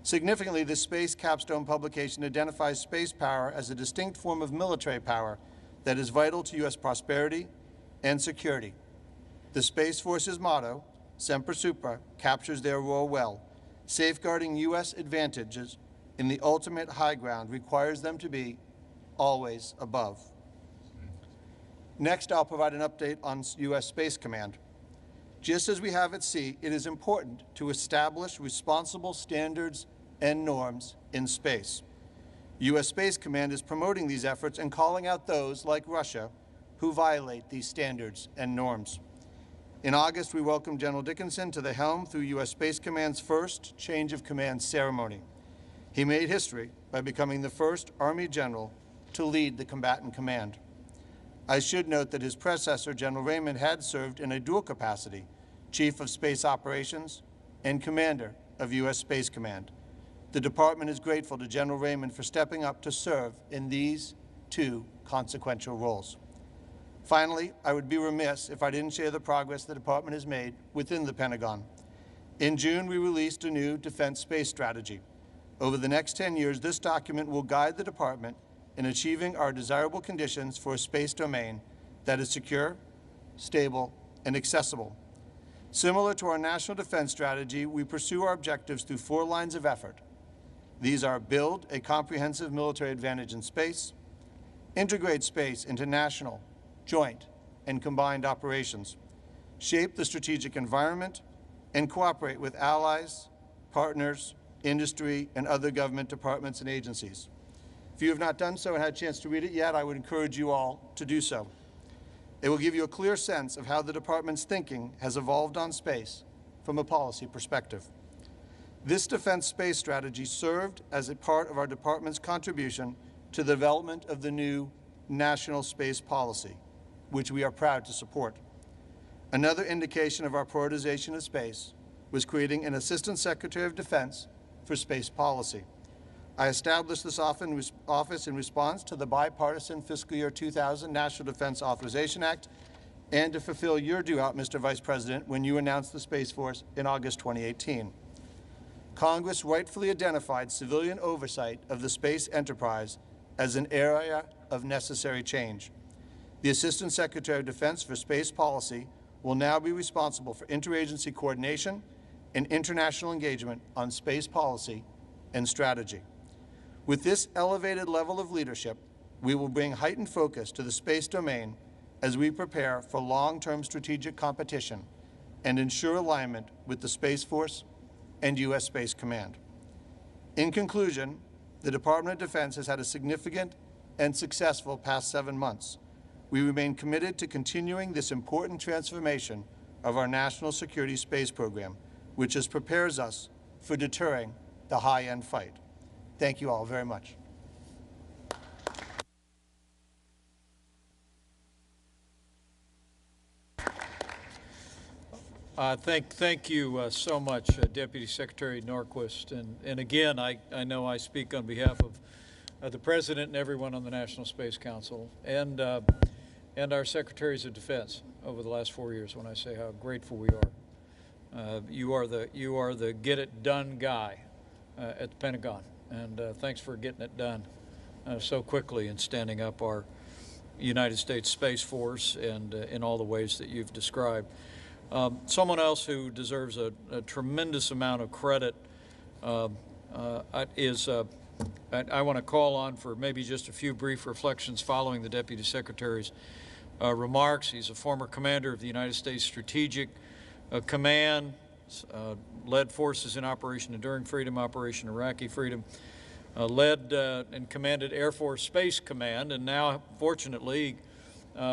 S7: Significantly, the Space Capstone publication identifies space power as a distinct form of military power that is vital to U.S. prosperity and security. The Space Force's motto, Semper Supra, captures their role well. Safeguarding U.S. advantages in the ultimate high ground requires them to be always above. Next, I'll provide an update on U.S. Space Command. Just as we have at sea, it is important to establish responsible standards and norms in space. U.S. Space Command is promoting these efforts and calling out those, like Russia, who violate these standards and norms. In August, we welcomed General Dickinson to the helm through U.S. Space Command's first change of command ceremony. He made history by becoming the first Army general to lead the combatant command. I should note that his predecessor, General Raymond, had served in a dual capacity, Chief of Space Operations and Commander of U.S. Space Command. The Department is grateful to General Raymond for stepping up to serve in these two consequential roles. Finally, I would be remiss if I didn't share the progress the Department has made within the Pentagon. In June, we released a new defense space strategy. Over the next 10 years, this document will guide the Department in achieving our desirable conditions for a space domain that is secure, stable, and accessible. Similar to our national defense strategy, we pursue our objectives through 4 lines of effort. These are: build a comprehensive military advantage in space, integrate space into national, joint, and combined operations, shape the strategic environment, and cooperate with allies, partners, industry, and other government departments and agencies. If you have not done so and had a chance to read it yet, I would encourage you all to do so. It will give you a clear sense of how the Department's thinking has evolved on space from a policy perspective. This defense space strategy served as a part of our Department's contribution to the development of the new National Space Policy, which we are proud to support. Another indication of our prioritization of space was creating an Assistant Secretary of Defense for Space Policy. I established this office in response to the bipartisan fiscal year 2000 National Defense Authorization Act and to fulfill your due out, Mr. Vice President, when you announced the Space Force in August 2018. Congress rightfully identified civilian oversight of the space enterprise as an area of necessary change. The Assistant Secretary of Defense for Space Policy will now be responsible for interagency coordination and international engagement on space policy and strategy. With this elevated level of leadership, we will bring heightened focus to the space domain as we prepare for long-term strategic competition and ensure alignment with the Space Force and U.S. Space Command. In conclusion, the Department of Defense has had a significant and successful past 7 months. We remain committed to continuing this important transformation of our national security space program, which just prepares us for deterring the high-end fight. Thank you all very much.
S2: Thank you so much, Deputy Secretary Norquist. And again, I know I speak on behalf of the President and everyone on the National Space Council and our Secretaries of Defense over the last 4 years when I say how grateful we are. You are the get-it-done guy at the Pentagon, and thanks for getting it done so quickly and standing up our United States Space Force and in all the ways that you've described. Someone else who deserves a tremendous amount of credit is I want to call on for maybe just a few brief reflections following the Deputy Secretary's remarks. He's a former commander of the United States Strategic Command, led forces in Operation Enduring Freedom, Operation Iraqi Freedom, led and commanded Air Force Space Command, and now, fortunately,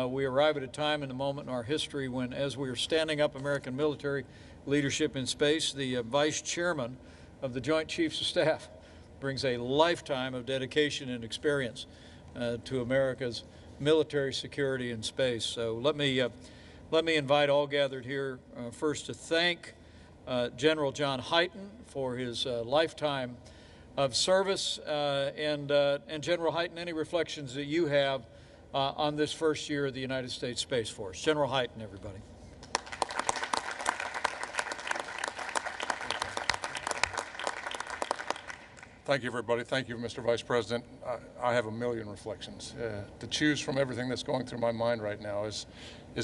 S2: we arrive at a time in the moment in our history when, as we are standing up American military leadership in space, the Vice Chairman of the Joint Chiefs of Staff brings a lifetime of dedication and experience to America's military security in space. So let me invite all gathered here first to thank General John Hyten for his lifetime of service, and General Hyten, any reflections that you have on this first year of the United States Space Force. General Hyten, everybody.
S8: Thank you, everybody. Thank you, Mr. Vice President. I have a million reflections. To choose from everything that's going through my mind right now is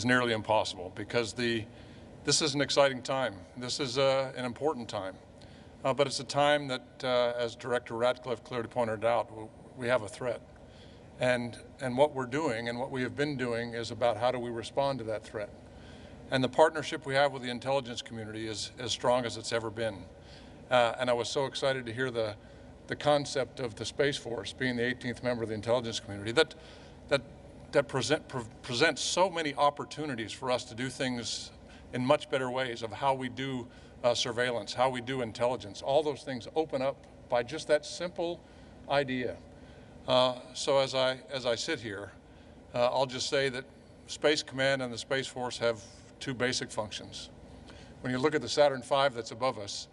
S8: nearly impossible, because this is an exciting time. This is an important time. But it's a time that, as Director Ratcliffe clearly pointed out, we have a threat. And what we're doing and what we have been doing is about how do we respond to that threat. And the partnership we have with the intelligence community is as strong as it's ever been. And I was so excited to hear the concept of the Space Force being the 18th member of the intelligence community that presents so many opportunities for us to do things in much better ways of how we do surveillance, how we do intelligence. All those things open up by just that simple idea. So as I sit here, I'll just say that Space Command and the Space Force have two basic functions. When you look at the Saturn V that's above us,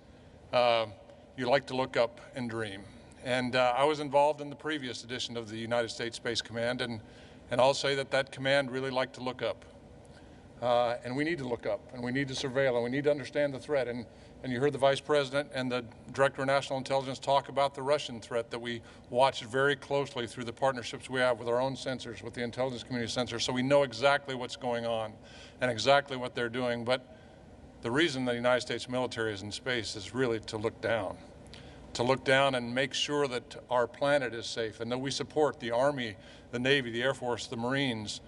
S8: you like to look up and dream. And I was involved in the previous edition of the United States Space Command, and I'll say that command really liked to look up. And we need to look up, and we need to surveil, and we need to understand the threat. And you heard the Vice President and the Director of National Intelligence talk about the Russian threat that we watch very closely through the partnerships we have with our own sensors, with the intelligence community sensors, so we know exactly what's going on and exactly what they're doing. But the reason the United States military is in space is really to look down and make sure that our planet is safe and that we support the Army, the Navy, the Air Force, the Marines,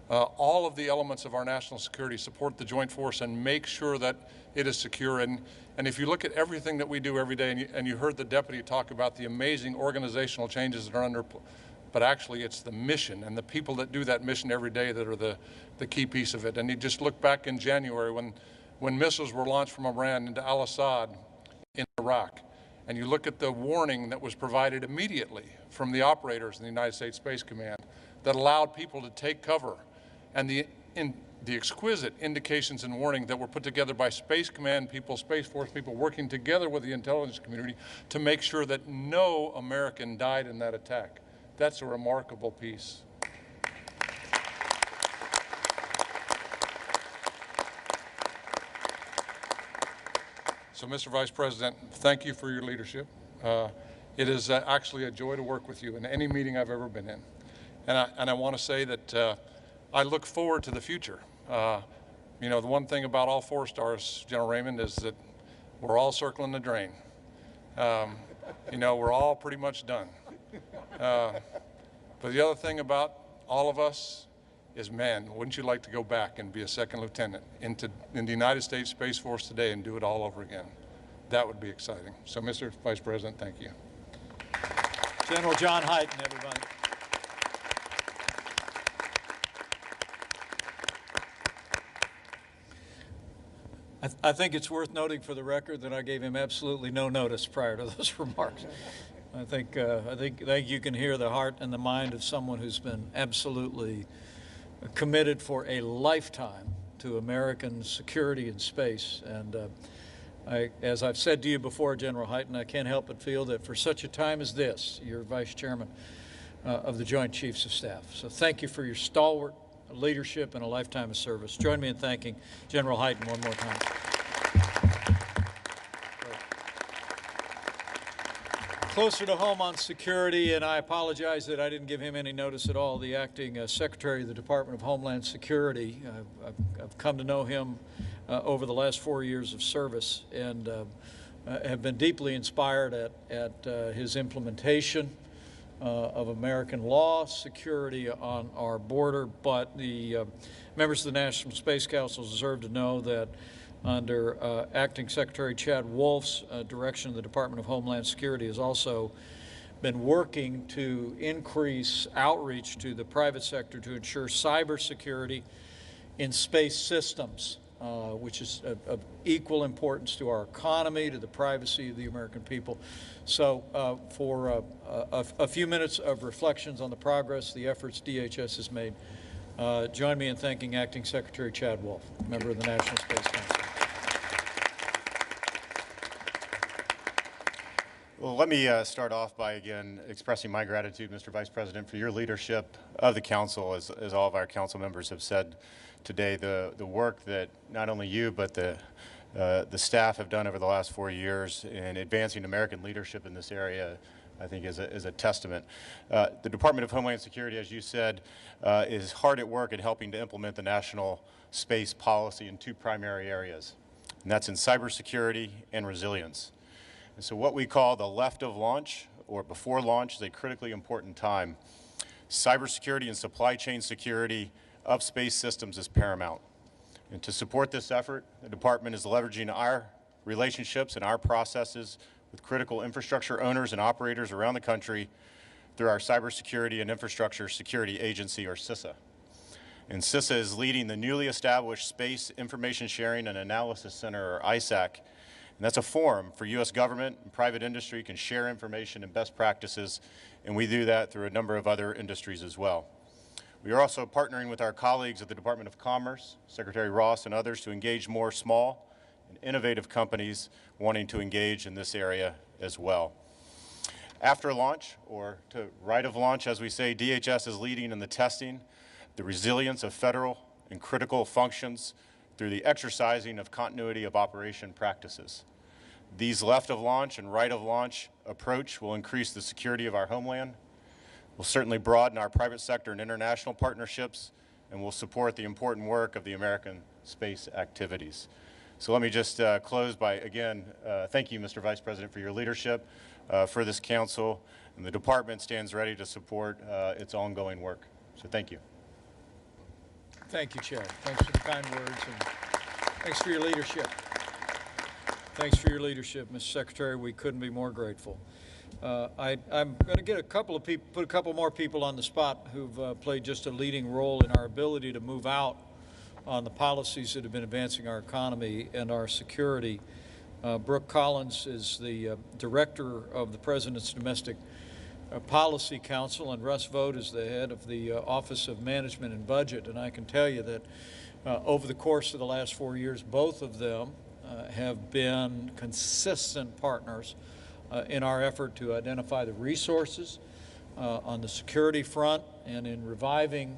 S8: all of the elements of our national security, support the joint force and make sure that it is secure. And if you look at everything that we do every day, and you heard the deputy talk about the amazing organizational changes that are under, but actually it's the mission and the people that do that mission every day that are the key piece of it. And you just look back in January when missiles were launched from Iran into al-Assad in Iraq, and you look at the warning that was provided immediately from the operators in the United States Space Command that allowed people to take cover, and the exquisite indications and warning that were put together by Space Command people, Space Force people, working together with the intelligence community to make sure that no American died in that attack. That's a remarkable piece. So, Mr. Vice President, thank you for your leadership. It is actually a joy to work with you in any meeting I've ever been in. And I want to say that I look forward to the future. You know, the one thing about all 4 stars, General Raymond, is that we're all circling the drain. You know, we're all pretty much done. But the other thing about all of us is, man, wouldn't you like to go back and be a second lieutenant in the United States Space Force today and do it all over again? That would be exciting. So, Mr. Vice President, thank you.
S2: General John Hyten, everybody. I think it's worth noting for the record that I gave him absolutely no notice prior to those remarks. I think you can hear the heart and the mind of someone who's been absolutely committed for a lifetime to American security in space. And as I've said to you before, General Hyten, I can't help but feel that for such a time as this, you're Vice Chairman of the Joint Chiefs of Staff. So thank you for your stalwart leadership and a lifetime of service. Join me in thanking General Hyten one more time. Closer to home on security, and I apologize that I didn't give him any notice at all, the Acting Secretary of the Department of Homeland Security. I've come to know him over the last 4 years of service and have been deeply inspired at his implementation of American law, security on our border. But the members of the National Space Council deserve to know that under Acting Secretary Chad Wolf's direction, the Department of Homeland Security has also been working to increase outreach to the private sector to ensure cybersecurity in space systems, which is of equal importance to our economy, to the privacy of the American people. So for a few minutes of reflections on the progress, the efforts DHS has made, join me in thanking Acting Secretary Chad Wolf, member of the National Space Council.
S9: Well, let me start off by, again, expressing my gratitude, Mr. Vice President, for your leadership of the Council, as all of our Council members have said today. The work that not only you, but the staff have done over the last 4 years in advancing American leadership in this area, I think, is a testament. The Department of Homeland Security, as you said, is hard at work at helping to implement the national space policy in 2 primary areas, and that's in cybersecurity and resilience. And so what we call the left of launch, or before launch, is a critically important time. Cybersecurity and supply chain security of space systems is paramount. And to support this effort, the department is leveraging our relationships and our processes with critical infrastructure owners and operators around the country through our Cybersecurity and Infrastructure Security Agency, or CISA. And CISA is leading the newly established Space Information Sharing and Analysis Center, or ISAC. And that's a forum for U.S. government and private industry can share information and best practices, and we do that through a number of other industries as well. We are also partnering with our colleagues at the Department of Commerce, Secretary Ross and others, to engage more small and innovative companies wanting to engage in this area as well. After launch, or to right of launch, as we say, DHS is leading in the testing, the resilience of federal and critical functions through the exercising of continuity of operation practices. These left of launch and right of launch approach will increase the security of our homeland, will certainly broaden our private sector and international partnerships, and will support the important work of the American space activities. So let me just close by, again, thank you, Mr. Vice President, for your leadership for this council, and the department stands ready to support its ongoing work. So thank you.
S2: Thank you, Chair. Thanks for the kind words, and thanks for your leadership. Thanks for your leadership, Mr. Secretary. We couldn't be more grateful. I'm going to get a couple of people, put a couple more people on the spot who've played just a leading role in our ability to move out on the policies that have been advancing our economy and our security. Brooke Collins is the director of the President's Domestic Policy Council, and Russ Vought is the head of the Office of Management and Budget. And I can tell you that over the course of the last 4 years, both of them have been consistent partners in our effort to identify the resources on the security front and in reviving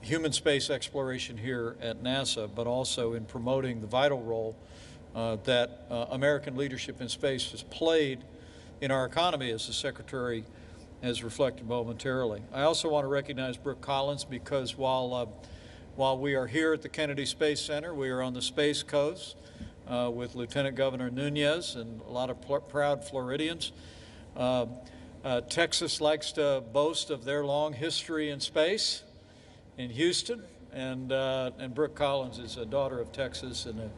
S2: human space exploration here at NASA, but also in promoting the vital role that American leadership in space has played in our economy, as the Secretary has reflected momentarily. I also want to recognize Brooke Collins because while we are here at the Kennedy Space Center, we are on the Space Coast with Lieutenant Governor Nunez and a lot of proud Floridians. Texas likes to boast of their long history in space in Houston, and Brooke Collins is a daughter of Texas and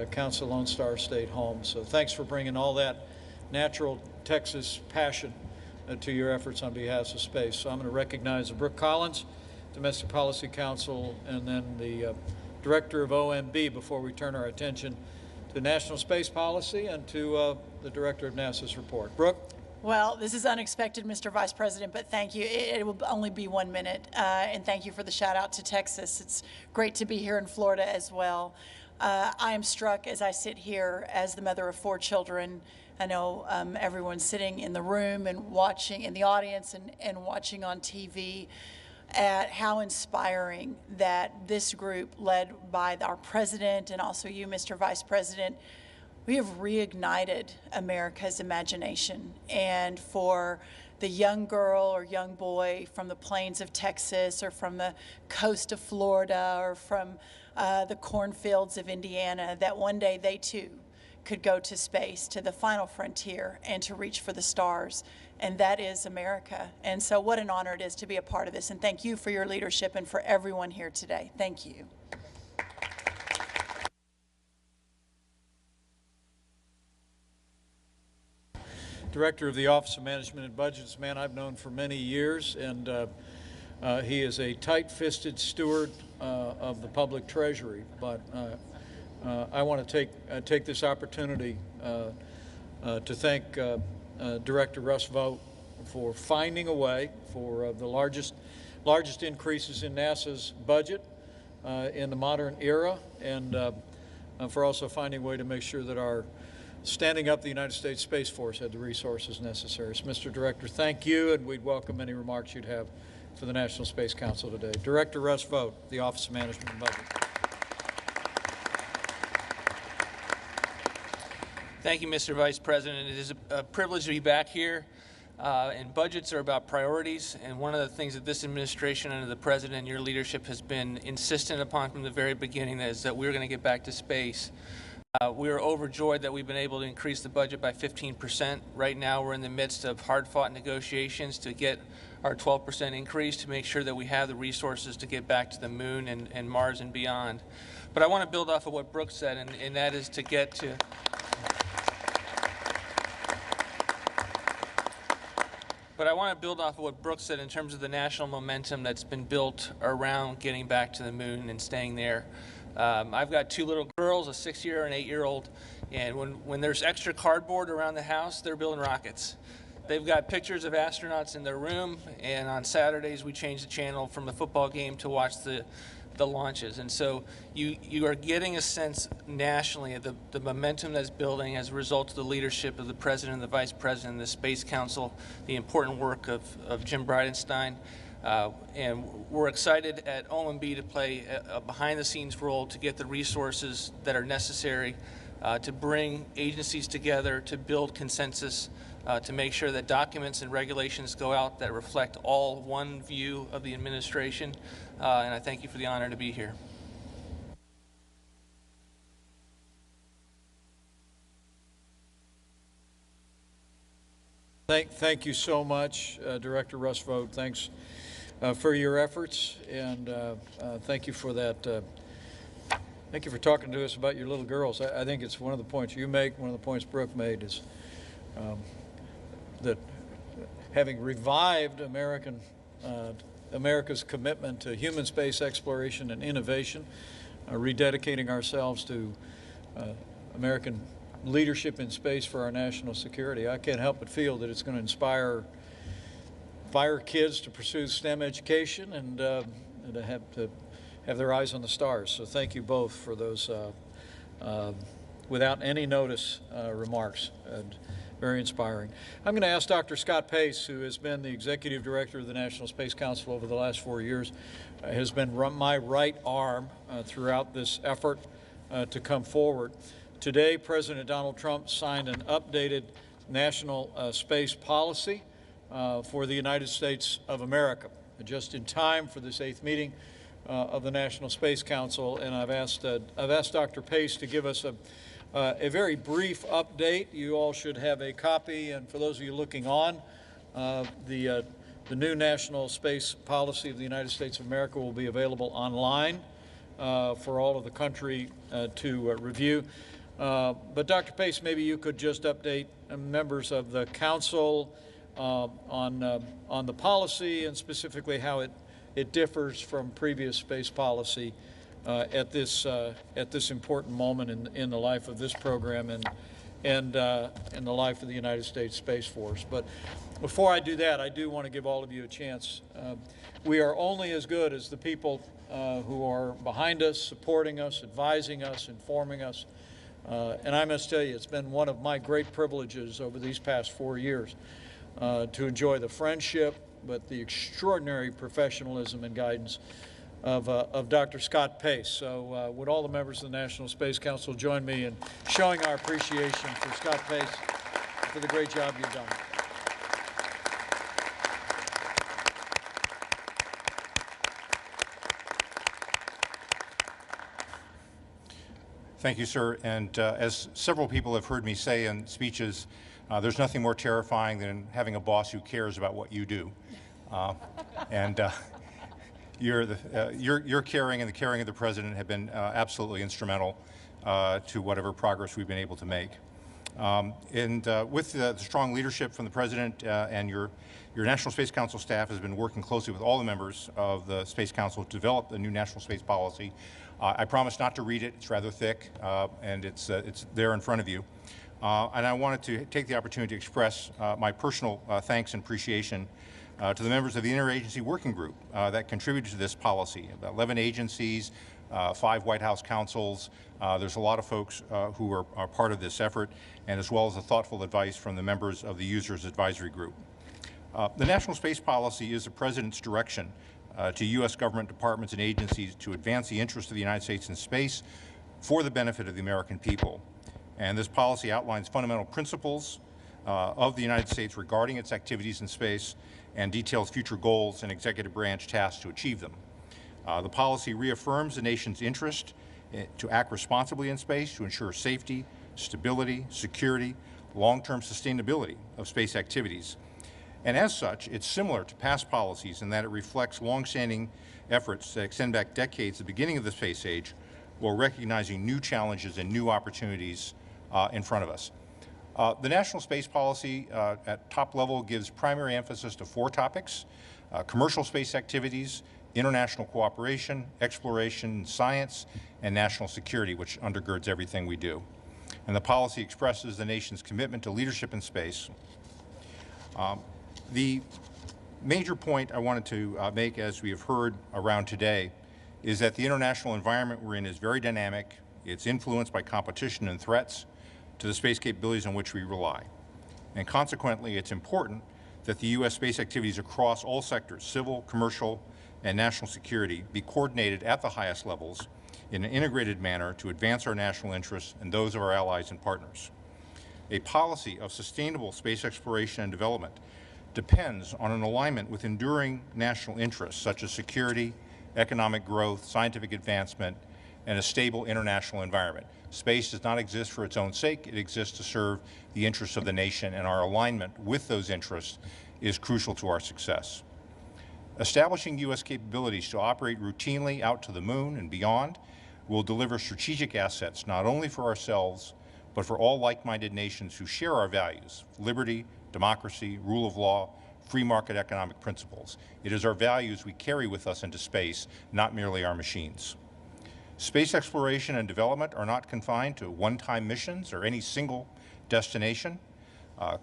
S2: counts a Lone Star State home. So thanks for bringing all that natural Texas passion to your efforts on behalf of space. So I'm going to recognize Brooke Collins, Domestic Policy Council, and then the Director of OMB before we turn our attention to national space policy and to the Director of NASA's report. Brooke?
S10: Well, this is unexpected, Mr. Vice President, but thank you. It will only be 1 minute, and thank you for the shout out to Texas. It's great to be here in Florida as well. I am struck as I sit here as the mother of 4 children. I know everyone's sitting in the room and watching in the audience and watching on TV at how inspiring that this group led by our president and also you, Mr. Vice President, we have reignited America's imagination. And for the young girl or young boy from the plains of Texas or from the coast of Florida or from the cornfields of Indiana, that one day they too could go to space, to the final frontier, and to reach for the stars. And that is America. And so what an honor it is to be a part of this. And thank you for your leadership and for everyone here today. Thank you.
S2: Director of the Office of Management and Budgets, man I've known for many years, and he is a tight-fisted steward of the public treasury. But I want to take this opportunity to thank Director Russ Vought for finding a way for the largest increases in NASA's budget in the modern era, and for also finding a way to make sure that our standing up the United States Space Force had the resources necessary. So, Mr. Director, thank you, and we'd welcome any remarks you'd have for the National Space Council today. Director Russ Vought, the Office of Management and Budget.
S11: Thank you, Mr. Vice President. It is a privilege to be back here. And budgets are about priorities. And one of the things that this administration under the President and your leadership has been insistent upon from the very beginning is that we're going to get back to space. We are overjoyed that we've been able to increase the budget by 15%. Right now we're in the midst of hard-fought negotiations to get our 12% increase to make sure that we have the resources to get back to the moon and Mars and beyond. But I want to build off of what Brooke said, and that is to get to... But I want to build off of what Brooks said in terms of the national momentum that's been built around getting back to the moon and staying there. I've got two little girls, a 6-year and 8-year-old, and when there's extra cardboard around the house, they're building rockets. They've got pictures of astronauts in their room, and on Saturdays we change the channel from the football game to watch the launches. And so you are getting a sense nationally of the momentum that's building as a result of the leadership of the President and the Vice President and the Space Council, the important work of Jim Breidenstein. And we're excited at OMB to play a behind-the-scenes role to get the resources that are necessary to bring agencies together, to build consensus, to make sure that documents and regulations go out that reflect all one view of the administration. And I thank you for the honor to be here.
S2: Thank you so much, Director Russ Vogt. Thanks for your efforts, and thank you for that. Thank you for talking to us about your little girls. I think it's one of the points you make, one of the points Brooke made is that having revived America's commitment to human space exploration and innovation, rededicating ourselves to American leadership in space for our national security, I can't help but feel that it's going to inspire kids to pursue STEM education and to have their eyes on the stars. So thank you both for those without any notice remarks. Very inspiring. I'm going to ask Dr. Scott Pace, who has been the Executive Director of the National Space Council over the last 4 years, has been my right arm throughout this effort to come forward. Today, President Donald Trump signed an updated national space policy for the United States of America, just in time for this 8th meeting of the National Space Council. And I've asked Dr. Pace to give us a very brief update. You all should have a copy, and for those of you looking on, the new national space policy of the United States of America will be available online for all of the country to review. But Dr. Pace, maybe you could just update members of the council on the policy and specifically how it differs from previous space policy at this important moment in the life of this program and in the life of the United States Space Force. But before I do that, I do want to give all of you a chance. We are only as good as the people who are behind us, supporting us, advising us, informing us. And I must tell you, it's been one of my great privileges over these past 4 years to enjoy the friendship, but the extraordinary professionalism and guidance of Dr. Scott Pace. So would all the members of the National Space Council join me in showing our appreciation for Scott Pace for the great job you've done.
S12: Thank you, sir. And as several people have heard me say in speeches, there's nothing more terrifying than having a boss who cares about what you do. Your caring and the caring of the President have been absolutely instrumental to whatever progress we've been able to make. With the strong leadership from the President and your National Space Council staff has been working closely with all the members of the Space Council to develop the new national space policy. I promise not to read it. It's rather thick, and it's there in front of you. And I wanted to take the opportunity to express my personal thanks and appreciation to the members of the Interagency Working Group that contributed to this policy. About 11 agencies, 5 White House councils. There's a lot of folks who are part of this effort, and as well as the thoughtful advice from the members of the Users Advisory Group. The National Space Policy is the President's direction to U.S. government departments and agencies to advance the interests of the United States in space for the benefit of the American people. And this policy outlines fundamental principles of the United States regarding its activities in space and details future goals and executive branch tasks to achieve them. The policy reaffirms the nation's interest to act responsibly in space to ensure safety, stability, security, long-term sustainability of space activities. And as such, it's similar to past policies in that it reflects long-standing efforts that extend back decades at the beginning of the space age, while recognizing new challenges and new opportunities in front of us. The national space policy at top level gives primary emphasis to 4 topics: commercial space activities, international cooperation, exploration, science, and national security, which undergirds everything we do. And the policy expresses the nation's commitment to leadership in space. The major point I wanted to make, as we have heard around today, is that the international environment we're in is very dynamic. It's influenced by competition and threats to the space capabilities on which we rely. And consequently, it's important that the U.S. space activities across all sectors, civil, commercial, and national security, be coordinated at the highest levels in an integrated manner to advance our national interests and those of our allies and partners. A policy of sustainable space exploration and development depends on an alignment with enduring national interests such as security, economic growth, scientific advancement, and a stable international environment. Space does not exist for its own sake. It exists to serve the interests of the nation, and our alignment with those interests is crucial to our success. Establishing U.S. capabilities to operate routinely out to the moon and beyond will deliver strategic assets not only for ourselves, but for all like-minded nations who share our values: liberty, democracy, rule of law, free market economic principles. It is our values we carry with us into space, not merely our machines. Space exploration and development are not confined to one-time missions or any single destination.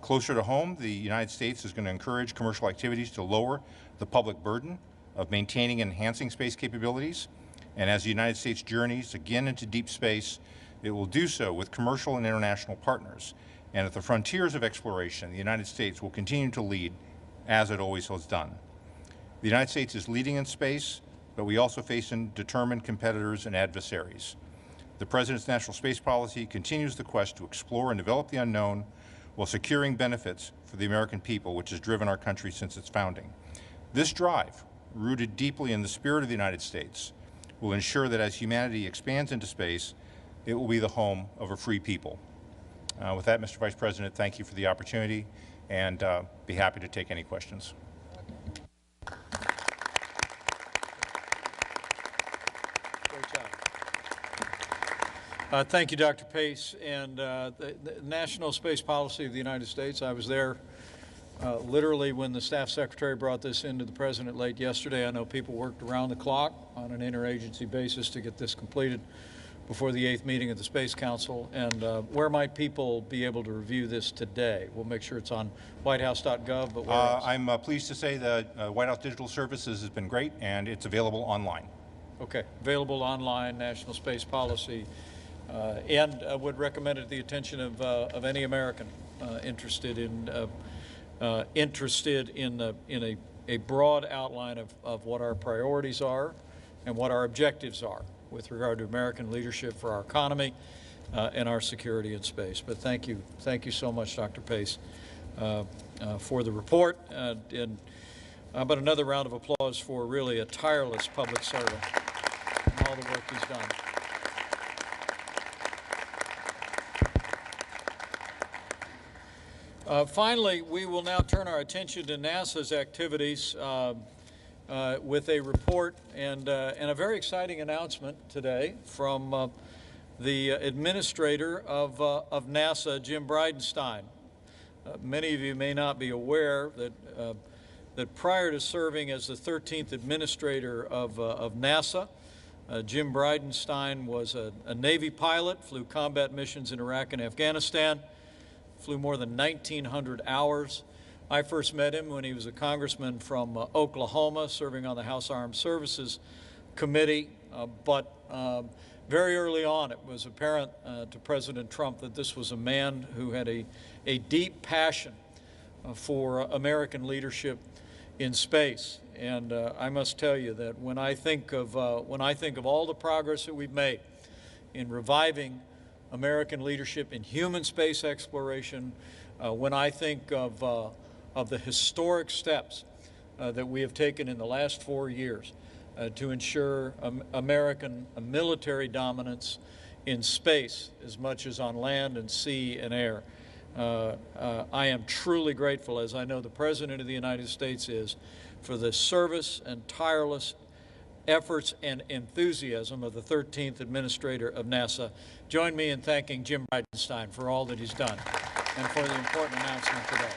S12: Closer to home, the United States is going to encourage commercial activities to lower the public burden of maintaining and enhancing space capabilities. And as the United States journeys again into deep space, it will do so with commercial and international partners. And at the frontiers of exploration, the United States will continue to lead, as it always has done. The United States is leading in space, but we also face determined competitors and adversaries. The President's national space policy continues the quest to explore and develop the unknown while securing benefits for the American people, which has driven our country since its founding. This drive, rooted deeply in the spirit of the United States, will ensure that as humanity expands into space, it will be the home of a free people. With that, Mr. Vice President, thank you for the opportunity, and be happy to take any questions.
S2: Thank you, Dr. Pace. And the National Space Policy of the United States, I was there literally when the Staff Secretary brought this into the President late yesterday. I know people worked around the clock on an interagency basis to get this completed before the 8th meeting of the Space Council. And where might people be able to review this today? We'll make sure it's on whitehouse.gov, but where else?
S12: I'm pleased to say that White House Digital Services has been great, and it's available online.
S2: Okay, available online, National Space Policy, and would recommend it to the attention of any American interested in a broad outline of what our priorities are and what our objectives are with regard to American leadership for our economy and our security in space. But thank you so much, Dr. Pace, for the report. And but another round of applause for really a tireless public servant and all the work he's done. Finally, we will now turn our attention to NASA's activities with a report and a very exciting announcement today from the administrator of NASA, Jim Breidenstein. Many of you may not be aware that prior to serving as the 13th administrator of NASA, Jim Breidenstein was a Navy pilot, flew combat missions in Iraq and Afghanistan, flew more than 1,900 hours. I first met him when he was a congressman from Oklahoma, serving on the House Armed Services Committee. But very early on, it was apparent to President Trump that this was a man who had a deep passion for American leadership in space. And I must tell you that when I think of all the progress that we've made in reviving American leadership in human space exploration, when I think of the historic steps that we have taken in the last 4 years to ensure American military dominance in space as much as on land and sea and air, I am truly grateful, as I know the President of the United States is, for the service and tireless efforts and enthusiasm of the 13th Administrator of NASA. Join me in thanking Jim Breidenstein for all that he's done. and for the important announcement today.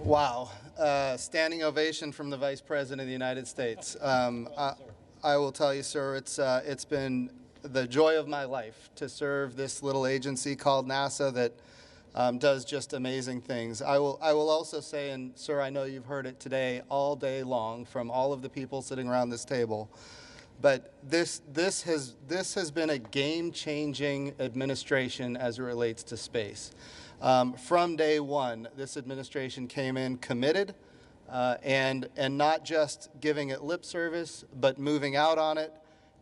S13: Wow. Standing ovation from the Vice President of the United States. I will tell you, sir, it's been the joy of my life to serve this little agency called NASA that does just amazing things. I will also say, and sir, I know you've heard it today all day long from all of the people sitting around this table, but this has been a game-changing administration as it relates to space. From day one, this administration came in committed and not just giving it lip service, but moving out on it.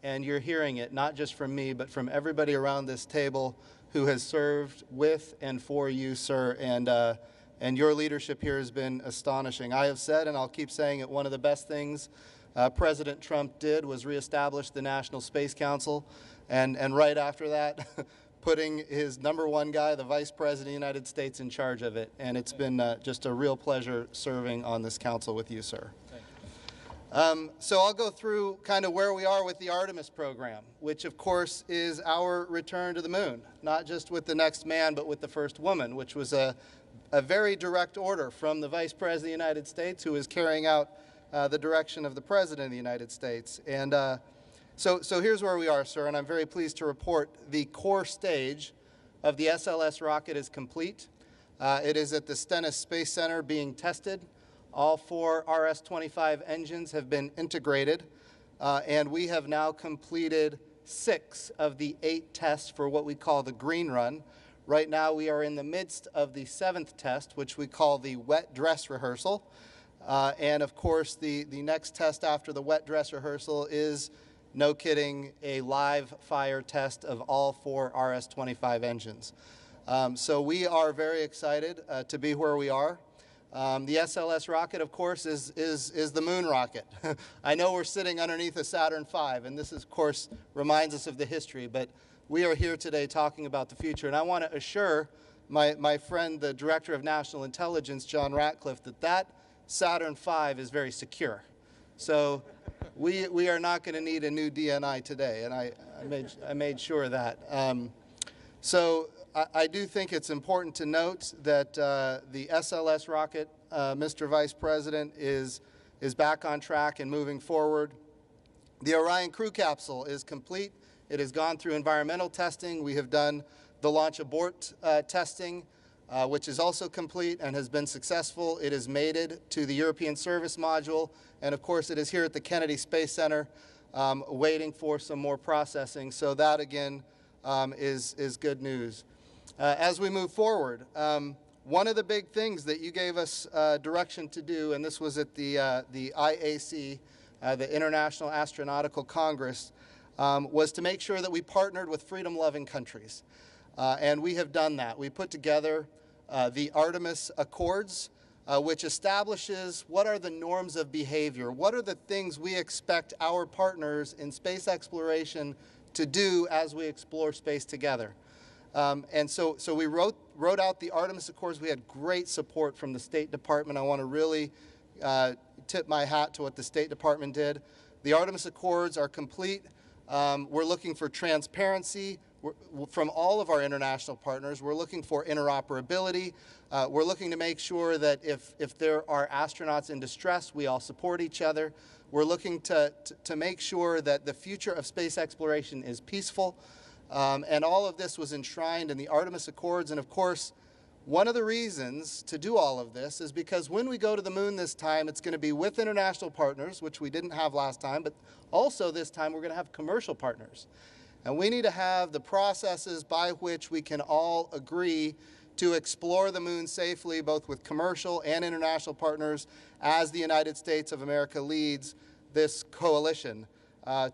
S13: And you're hearing it not just from me, but from everybody around this table who has served with and for you, sir. And your leadership here has been astonishing. I have said, and I'll keep saying it, one of the best things President Trump did was reestablish the National Space Council. And right after that, putting his #1 guy, the Vice President of the United States, in charge of it. And it's been just a real pleasure serving on this council with you, sir. So I'll go through kind of where we are with the Artemis program, which of course is our return to the moon, not just with the next man, but with the first woman, which was a very direct order from the Vice President of the United States, who is carrying out the direction of the President of the United States. And so here's where we are, sir, and I'm very pleased to report the core stage of the SLS rocket is complete. It is at the Stennis Space Center being tested. All 4 RS-25 engines have been integrated, and we have now completed 6 of the 8 tests for what we call the green run. Right now we are in the midst of the 7th test, which we call the wet dress rehearsal. And of course, the next test after the wet dress rehearsal is, no kidding, a live fire test of all 4 RS-25 engines. So we are very excited to be where we are. The SLS rocket, of course, is the moon rocket. I know we're sitting underneath a Saturn V, and this, of course, reminds us of the history, but we are here today talking about the future. And I want to assure my friend, the Director of National Intelligence, John Ratcliffe, that Saturn V is very secure. So we are not going to need a new DNI today, and I made sure of that. So I do think it's important to note that the SLS rocket, Mr. Vice President, is back on track and moving forward. The Orion crew capsule is complete. It has gone through environmental testing. We have done the launch abort testing, which is also complete and has been successful. It is mated to the European Service Module, and of course it is here at the Kennedy Space Center waiting for some more processing. So that, again, is good news. As we move forward, one of the big things that you gave us direction to do, and this was at the IAC, the International Astronautical Congress, was to make sure that we partnered with freedom-loving countries. And we have done that. We put together the Artemis Accords, which establishes what are the norms of behavior, what are the things we expect our partners in space exploration to do as we explore space together. And so we wrote out the Artemis Accords. We had great support from the State Department. I want to really tip my hat to what the State Department did. The Artemis Accords are complete. We're looking for transparency from all of our international partners. We're looking for interoperability. We're looking to make sure that if there are astronauts in distress, we all support each other. We're looking to make sure that the future of space exploration is peaceful. And all of this was enshrined in the Artemis Accords. And of course, one of the reasons to do all of this is because when we go to the moon this time, it's going to be with international partners, which we didn't have last time, but also this time we're going to have commercial partners. And we need to have the processes by which we can all agree to explore the moon safely, both with commercial and international partners, as the United States of America leads this coalition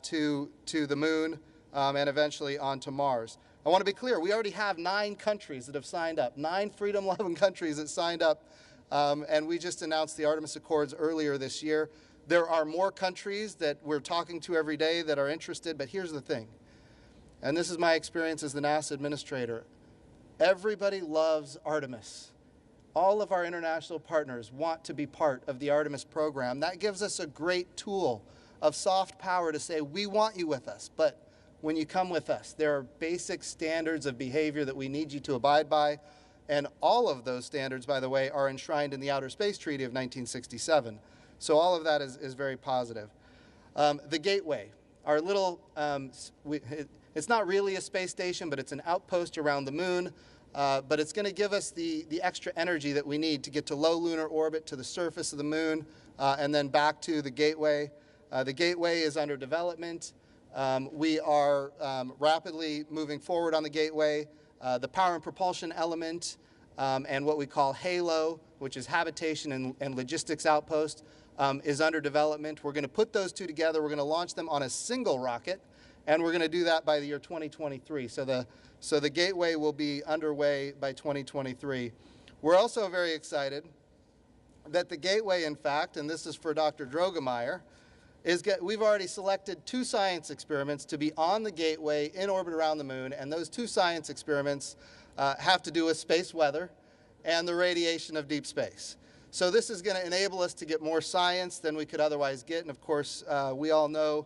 S13: to the moon. And eventually on to Mars. I want to be clear, we already have 9 countries that have signed up, 9 freedom-loving countries that signed up, and we just announced the Artemis Accords earlier this year. There are more countries that we're talking to every day that are interested, but here's the thing, and this is my experience as the NASA administrator. Everybody loves Artemis. All of our international partners want to be part of the Artemis program. That gives us a great tool of soft power to say, we want you with us, but when you come with us, there are basic standards of behavior that we need you to abide by, and all of those standards, by the way, are enshrined in the Outer Space Treaty of 1967. So all of that is very positive. The Gateway, our little, it's not really a space station, but it's an outpost around the moon. But it's going to give us the extra energy that we need to get to low lunar orbit, to the surface of the moon, and then back to the Gateway. The Gateway is under development. We are rapidly moving forward on the Gateway. The power and propulsion element and what we call HALO, which is Habitation and Logistics Outpost, is under development. We're going to put those two together. We're going to launch them on a single rocket, and we're going to do that by the year 2023. So the Gateway will be underway by 2023. We're also very excited that the Gateway, in fact, and this is for Dr. Drogemeyer, we've already selected 2 science experiments to be on the Gateway in orbit around the moon, and those 2 science experiments have to do with space weather and the radiation of deep space. So this is going to enable us to get more science than we could otherwise get, and of course, we all know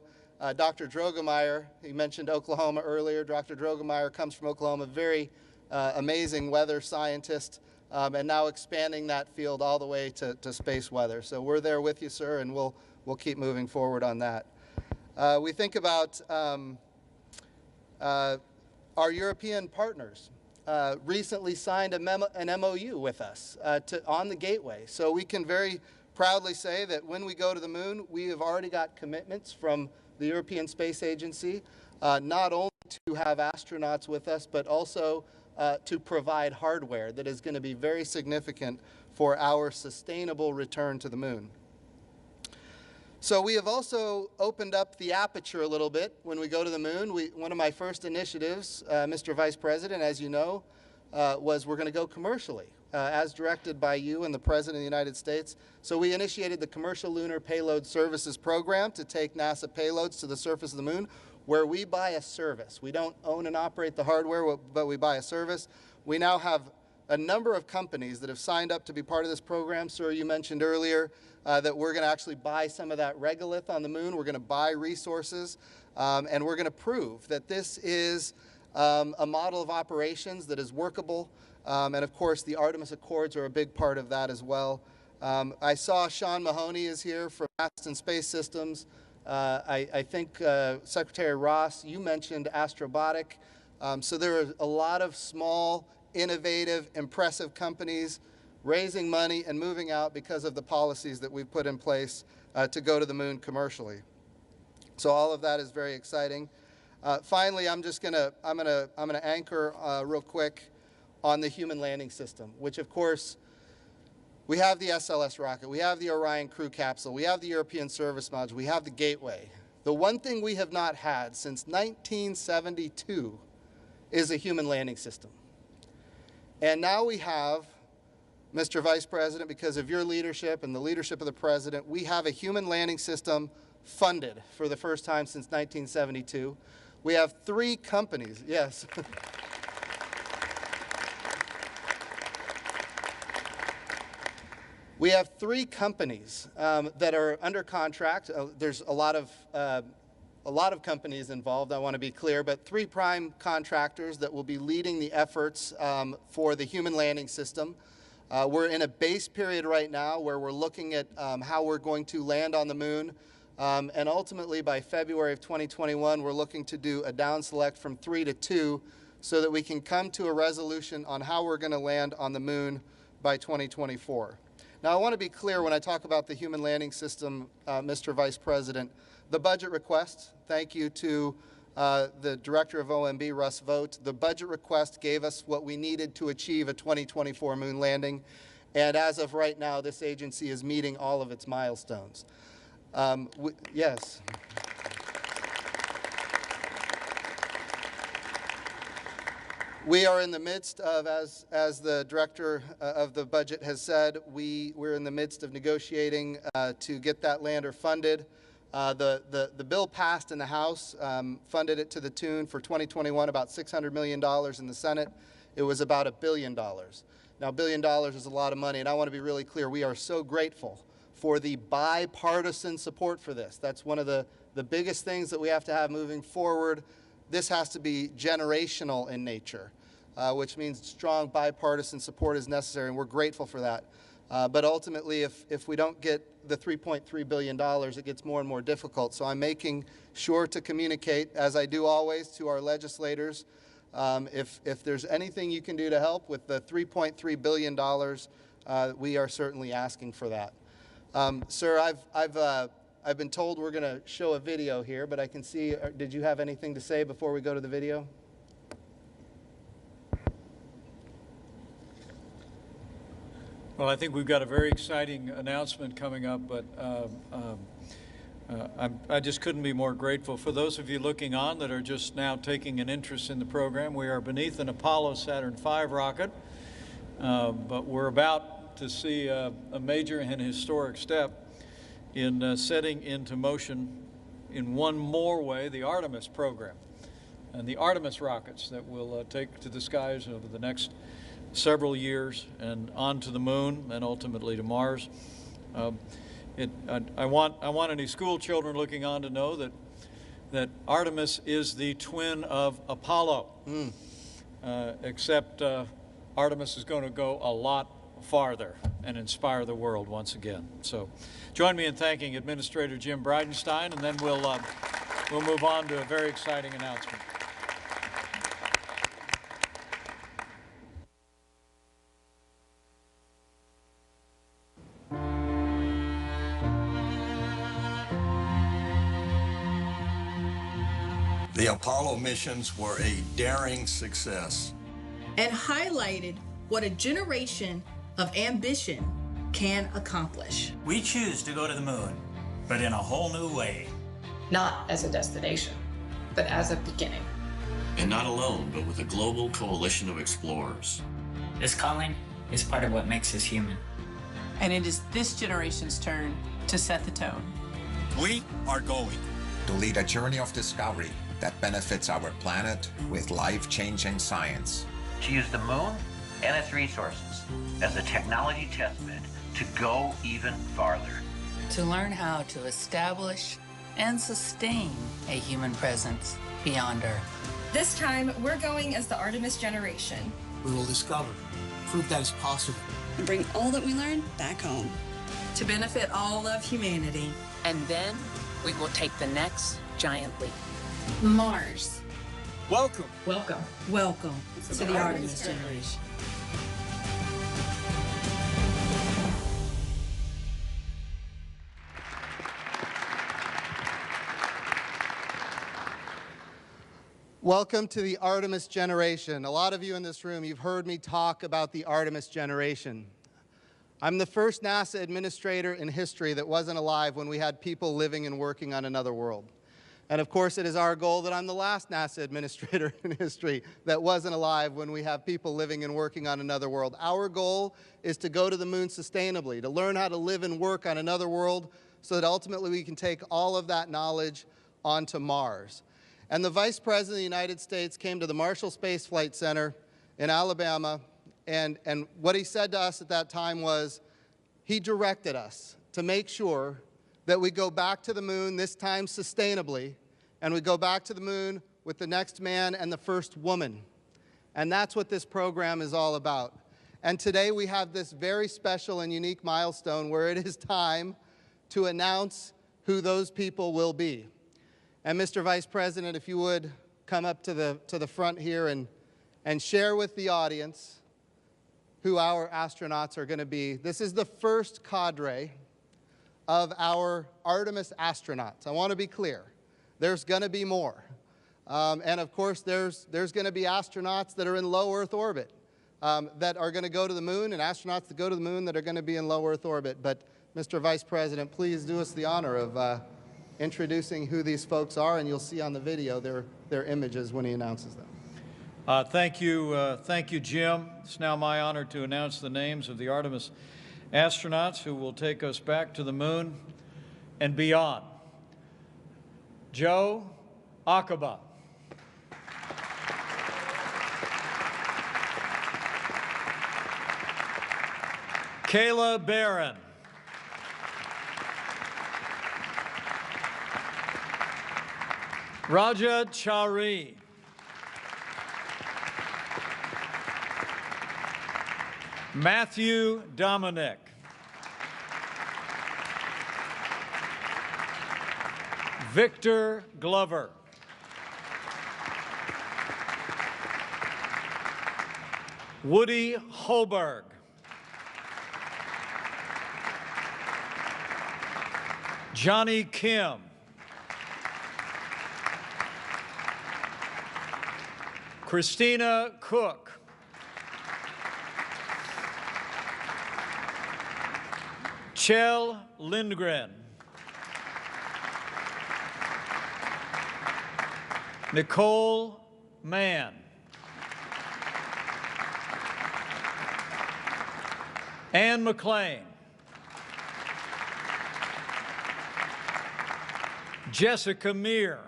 S13: Dr. Drogemeyer, he mentioned Oklahoma earlier. Dr. Drogemeyer comes from Oklahoma, very amazing weather scientist, and now expanding that field all the way to space weather. So we're there with you, sir, and we'll keep moving forward on that. We think about our European partners. Recently signed an MOU with us on the Gateway. So we can very proudly say that when we go to the moon, we have already got commitments from the European Space Agency, not only to have astronauts with us, but also to provide hardware that is going to be very significant for our sustainable return to the moon. So we have also opened up the aperture a little bit when we go to the moon. One of my first initiatives, Mr. Vice President, as you know, was we're going to go commercially, as directed by you and the President of the United States. So we initiated the Commercial Lunar Payload Services Program to take NASA payloads to the surface of the moon, where we buy a service. We don't own and operate the hardware, but we buy a service. We now have a number of companies that have signed up to be part of this program. Sir, you mentioned earlier that we're going to actually buy some of that regolith on the moon. We're going to buy resources, and we're going to prove that this is a model of operations that is workable. And of course, the Artemis Accords are a big part of that as well. I saw Sean Mahoney is here from Aston Space Systems. I think Secretary Ross, you mentioned Astrobotic. So there are a lot of small, innovative, impressive companies raising money and moving out because of the policies that we've put in place to go to the moon commercially. So all of that is very exciting. Finally, I'm gonna anchor real quick on the human landing system, which of course we have the SLS rocket, we have the Orion crew capsule, we have the European service module, we have the Gateway. The one thing we have not had since 1972 is a human landing system. And now we have, Mr. Vice President, because of your leadership and the leadership of the President, we have a human landing system funded for the first time since 1972. We have 3 companies, yes. We have 3 companies that are under contract. There's a lot of companies involved, I want to be clear, but 3 prime contractors that will be leading the efforts for the human landing system. We're in a base period right now where we're looking at how we're going to land on the moon. And ultimately, by February of 2021, we're looking to do a down select from 3 to 2 so that we can come to a resolution on how we're going to land on the moon by 2024. Now, I want to be clear when I talk about the human landing system, Mr. Vice President, the budget request, thank you to the Director of OMB, Russ Vogt. The budget request gave us what we needed to achieve a 2024 moon landing. And as of right now, this agency is meeting all of its milestones. Yes. We are in the midst of, as the director of the budget has said, we're in the midst of negotiating to get that lander funded. The bill passed in the House, funded it to the tune for 2021 about $600 million in the Senate. It was about $1 billion. Now, $1 billion is a lot of money, and I want to be really clear. We are so grateful for the bipartisan support for this. That's one of the biggest things that we have to have moving forward. This has to be generational in nature, which means strong bipartisan support is necessary, and we're grateful for that. But ultimately, if we don't get the $3.3 billion, it gets more and more difficult. So I'm making sure to communicate, as I do always, to our legislators. If there's anything you can do to help with the $3.3 billion, we are certainly asking for that. Sir, I've been told we're going to show a video here, but I can see, did you have anything to say before we go to the video?
S2: Well, I think we've got a very exciting announcement coming up, but I just couldn't be more grateful. For those of you looking on that are just now taking an interest in the program, we are beneath an Apollo Saturn V rocket, but we're about to see a major and historic step in setting into motion in one more way the Artemis program and the Artemis rockets that will take to the skies over the next several years and on to the moon and ultimately to Mars. I want any school children looking on to know that Artemis is the twin of Apollo, except Artemis is going to go a lot farther and inspire the world once again. So join me in thanking Administrator Jim Breidenstein, and then we'll move on to a very exciting announcement.
S14: The Apollo missions were a daring success
S15: and highlighted what a generation of ambition can accomplish.
S16: We choose to go to the moon, but in a whole new way.
S17: Not as a destination, but as a beginning.
S18: And not alone, but with a global coalition of explorers.
S16: This calling is part of what makes us human.
S19: And it is this generation's turn to set the tone.
S14: We are going
S20: to lead a journey of discovery that benefits our planet with life-changing science.
S21: To use the moon and its resources as a technology testbed to go even farther.
S22: To learn how to establish and sustain a human presence beyond Earth.
S23: This time, we're going as the Artemis Generation.
S24: We will discover, prove that it's possible.
S25: And bring all that we learned back home.
S15: To benefit all of humanity.
S26: And then we will take the next giant leap.
S23: Mars.
S14: Welcome.
S15: Welcome. Welcome to the Artemis Generation.
S13: Welcome to the Artemis Generation. A lot of you in this room, you've heard me talk about the Artemis Generation. I'm the first NASA administrator in history that wasn't alive when we had people living and working on another world. And of course, it is our goal that I'm the last NASA administrator in history that wasn't alive when we have people living and working on another world. Our goal is to go to the moon sustainably, to learn how to live and work on another world so that ultimately we can take all of that knowledge onto Mars. And the Vice President of the United States came to the Marshall Space Flight Center in Alabama, and what he said to us at that time was he directed us to make sure that we go back to the moon, this time sustainably, and we go back to the moon with the next man and the first woman. And that's what this program is all about. And today we have this very special and unique milestone where it is time to announce who those people will be. And Mr. Vice President, if you would come up to the front here and share with the audience who our astronauts are going to be. This is the first cadre of our Artemis astronauts. I want to be clear. There's going to be more. And of course, there's going to be astronauts that are in low Earth orbit that are going to go to the moon, and astronauts that go to the moon that are going to be in low Earth orbit. But Mr. Vice President, please do us the honor of introducing who these folks are, and you'll see on the video their images when he announces them.
S2: Thank you, Jim. It's now my honor to announce the names of the Artemis astronauts who will take us back to the moon and beyond. Joe Acaba. Kayla Barron. Raja Chari. Matthew Dominic. Victor Glover. Woody Holberg. Johnny Kim. Christina Cook. Kjell Lindgren. Nicole Mann. Ann McLean. Jessica Meir.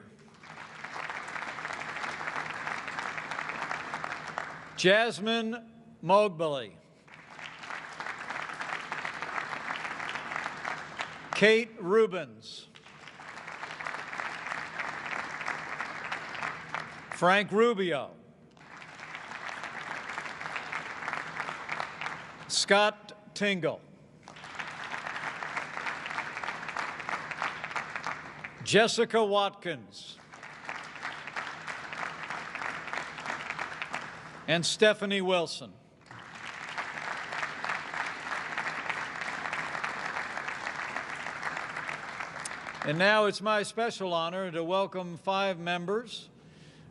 S2: Jasmine Mogbeli. Kate Rubens. Frank Rubio. Scott Tingle. Jessica Watkins. And Stephanie Wilson. And now it's my special honor to welcome 5 members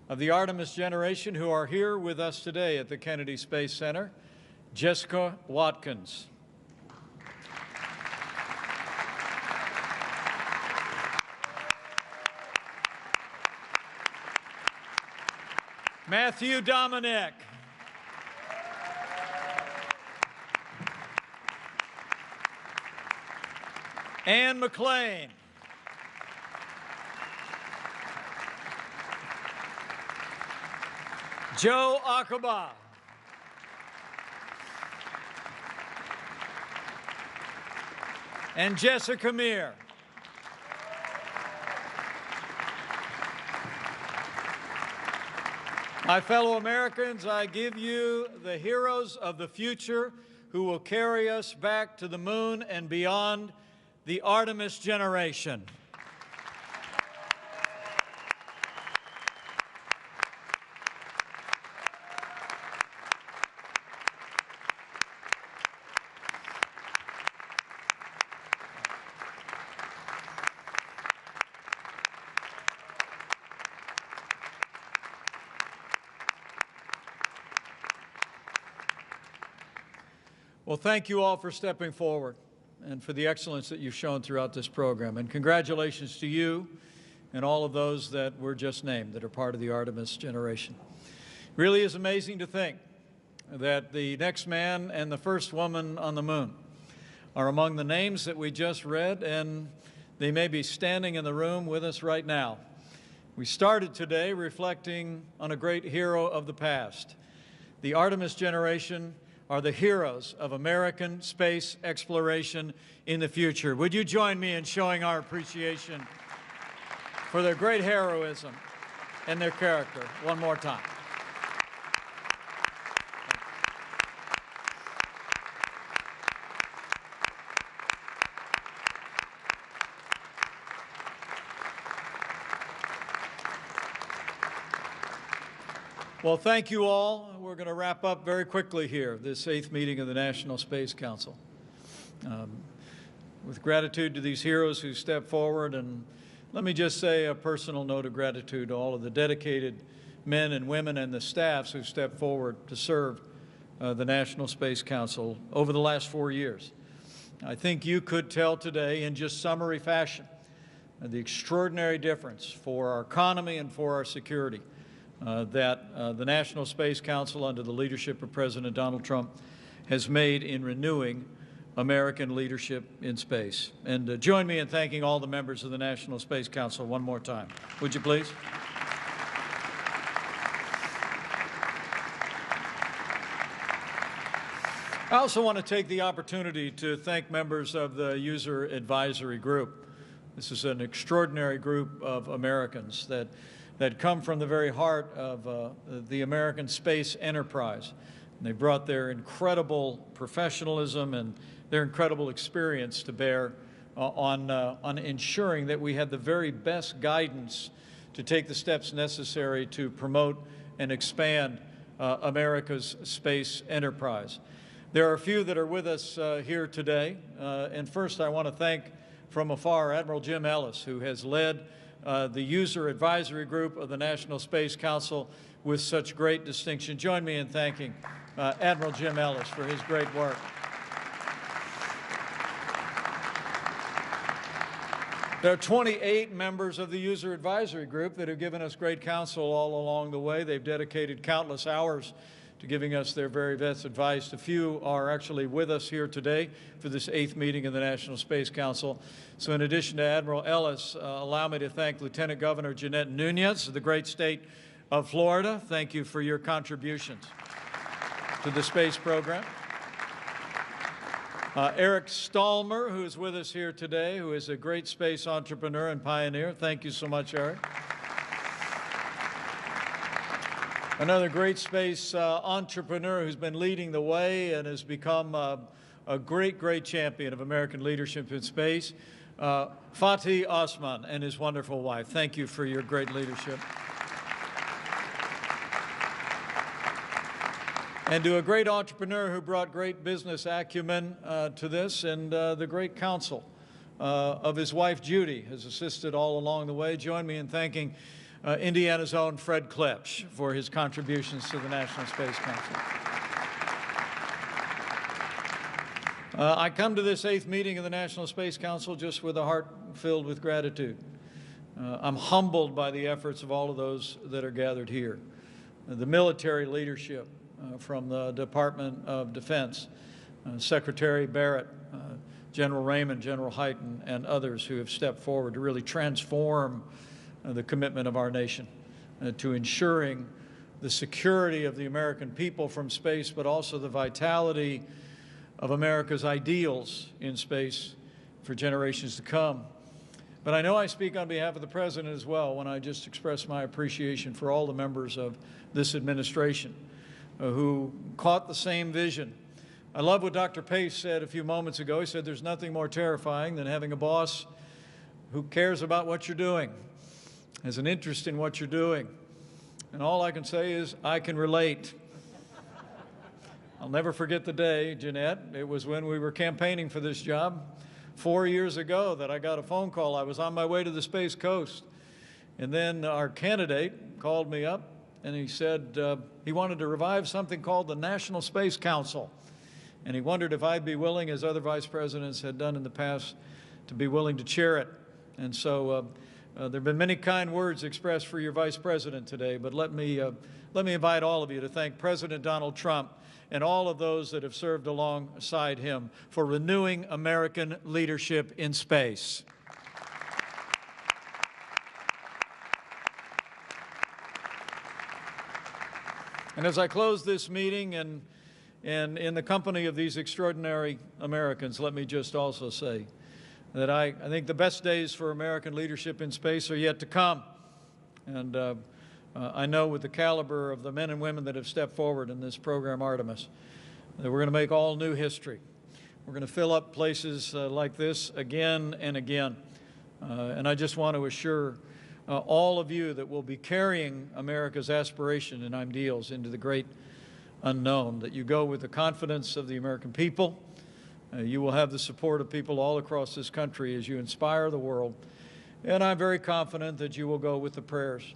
S2: of the Artemis Generation who are here with us today at the Kennedy Space Center. Jessica Watkins. Matthew Dominic. Ann McLean. Joe Acaba. And Jessica Meir. My fellow Americans, I give you the heroes of the future who will carry us back to the moon and beyond, the Artemis Generation. Well, thank you all for stepping forward and for the excellence that you've shown throughout this program. And congratulations to you and all of those that were just named that are part of the Artemis Generation. It really is amazing to think that the next man and the first woman on the moon are among the names that we just read, and they may be standing in the room with us right now. We started today reflecting on a great hero of the past. The Artemis Generation are the heroes of American space exploration in the future. Would you join me in showing our appreciation for their great heroism and their character one more time? Well, thank you all. We're going to wrap up very quickly here, this 8th meeting of the National Space Council. With gratitude to these heroes who stepped forward, and let me just say a personal note of gratitude to all of the dedicated men and women and the staffs who stepped forward to serve the National Space Council over the last 4 years. I think you could tell today in just summary fashion the extraordinary difference for our economy and for our security that the National Space Council, under the leadership of President Donald Trump, has made in renewing American leadership in space. And join me in thanking all the members of the National Space Council one more time. Would you please? I also want to take the opportunity to thank members of the User Advisory Group. This is an extraordinary group of Americans that come from the very heart of the American space enterprise. And they brought their incredible professionalism and their incredible experience to bear on ensuring that we had the very best guidance to take the steps necessary to promote and expand America's space enterprise. There are a few that are with us here today, and first I want to thank from afar Admiral Jim Ellis, who has led the User Advisory Group of the National Space Council with such great distinction. Join me in thanking Admiral Jim Ellis for his great work. There are 28 members of the User Advisory Group that have given us great counsel all along the way. They've dedicated countless hours to giving us their very best advice. A few are actually with us here today for this 8th meeting of the National Space Council. So in addition to Admiral Ellis, allow me to thank Lieutenant Governor Jeanette Nunez of the great state of Florida. Thank you for your contributions to the space program. Eric Stallmer, who is with us here today, who is a great space entrepreneur and pioneer. Thank you so much, Eric. Another great space entrepreneur who's been leading the way and has become a great, great champion of American leadership in space, Fatih Osman and his wonderful wife. Thank you for your great leadership. And to a great entrepreneur who brought great business acumen to this, and the great counsel of his wife, Judy, has assisted all along the way. Join me in thanking Indiana's own Fred Klepsch for his contributions to the National Space Council. I come to this 8th meeting of the National Space Council just with a heart filled with gratitude. I'm humbled by the efforts of all of those that are gathered here. The military leadership from the Department of Defense, Secretary Barrett, General Raymond, General Hyten, and others who have stepped forward to really transform the commitment of our nation to ensuring the security of the American people from space, but also the vitality of America's ideals in space for generations to come. But I know I speak on behalf of the President as well when I just express my appreciation for all the members of this administration who caught the same vision. I love what Dr. Pace said a few moments ago. He said there's nothing more terrifying than having a boss who cares about what you're doing, has an interest in what you're doing. And all I can say is I can relate. I'll never forget the day, Jeanette. It was when we were campaigning for this job 4 years ago that I got a phone call. I was on my way to the Space Coast. And then our candidate called me up and he said he wanted to revive something called the National Space Council. And he wondered if I'd be willing, as other vice presidents had done in the past, to be willing to chair it. And so there have been many kind words expressed for your vice president today, but let me invite all of you to thank President Donald Trump and all of those that have served alongside him for renewing American leadership in space. And as I close this meeting and in the company of these extraordinary Americans, let me just also say that I think the best days for American leadership in space are yet to come. And I know with the caliber of the men and women that have stepped forward in this program, Artemis, that we're going to make all new history. We're going to fill up places like this again and again. And I just want to assure all of you that will be carrying America's aspiration and ideals into the great unknown, that you go with the confidence of the American people. You will have the support of people all across this country as you inspire the world. And I'm very confident that you will go with the prayers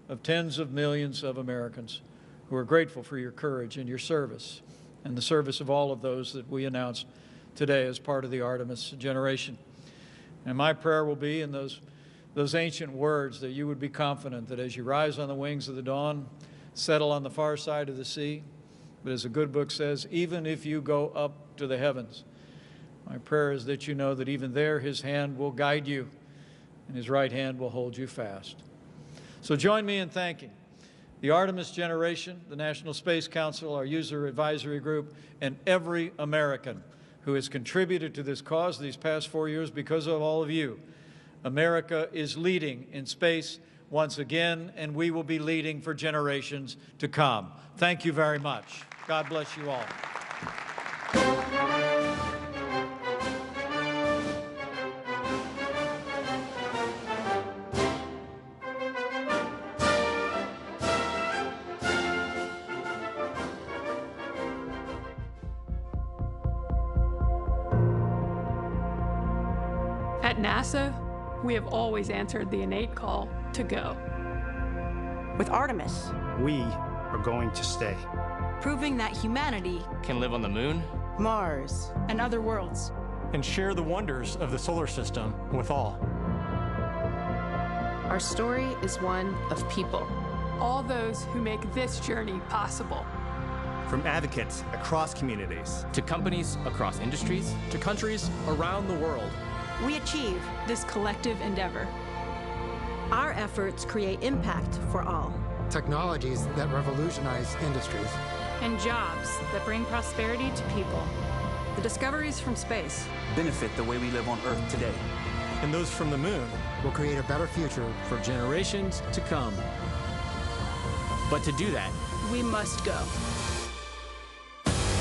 S2: of tens of millions of Americans who are grateful for your courage and your service and the service of all of those that we announced today as part of the Artemis Generation. And my prayer will be in those those ancient words that you would be confident that as you rise on the wings of the dawn, settle on the far side of the sea, but as the good book says, even if you go up to the heavens, my prayer is that you know that even there his hand will guide you and his right hand will hold you fast. So join me in thanking the Artemis Generation, the National Space Council, our user advisory group, and every American who has contributed to this cause these past 4 years. Because of all of you, America is leading in space once again, and we will be leading for generations to come. Thank you very much. God bless you all.
S1: At NASA, we have always answered the innate call to go.
S3: With Artemis,
S4: we are going to stay.
S3: Proving that humanity
S5: can live on the moon,
S3: Mars,
S1: and other worlds,
S4: and share the wonders of the solar system with all.
S6: Our story is one of people.
S1: All those who make this journey possible.
S4: From advocates across communities,
S5: to companies across industries,
S4: to countries around the world,
S3: we achieve
S1: this collective endeavor.
S3: Our efforts create impact for all.
S7: Technologies that revolutionize industries.
S1: And jobs that bring prosperity to people.
S3: The discoveries from space
S27: benefit the way we live on Earth today.
S4: And those from the moon
S7: will create a better future
S4: for generations to come.
S5: But to do that,
S1: we must go.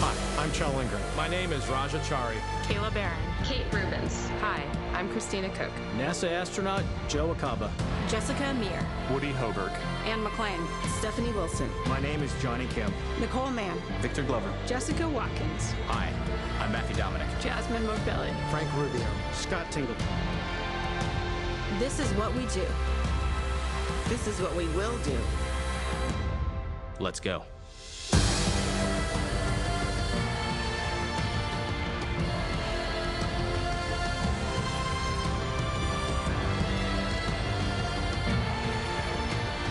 S4: Hi, I'm Chell Lindgren. My name is Raja Chari.
S1: Kayla Barron.
S23: Kate Rubens.
S6: Hi, I'm Christina Cook.
S4: NASA astronaut Joe Acaba.
S3: Jessica Amir.
S4: Woody Hoberg.
S3: Ann McClain. Stephanie Wilson.
S4: My name is Johnny Kim.
S3: Nicole Mann.
S5: Victor Glover.
S1: Jessica Watkins.
S5: Hi, I'm Matthew Dominic.
S1: Jasmine Morbelli.
S7: Frank Rubio.
S4: Scott Tingle.
S3: This is what we do.
S6: This is what we will do.
S5: Let's go.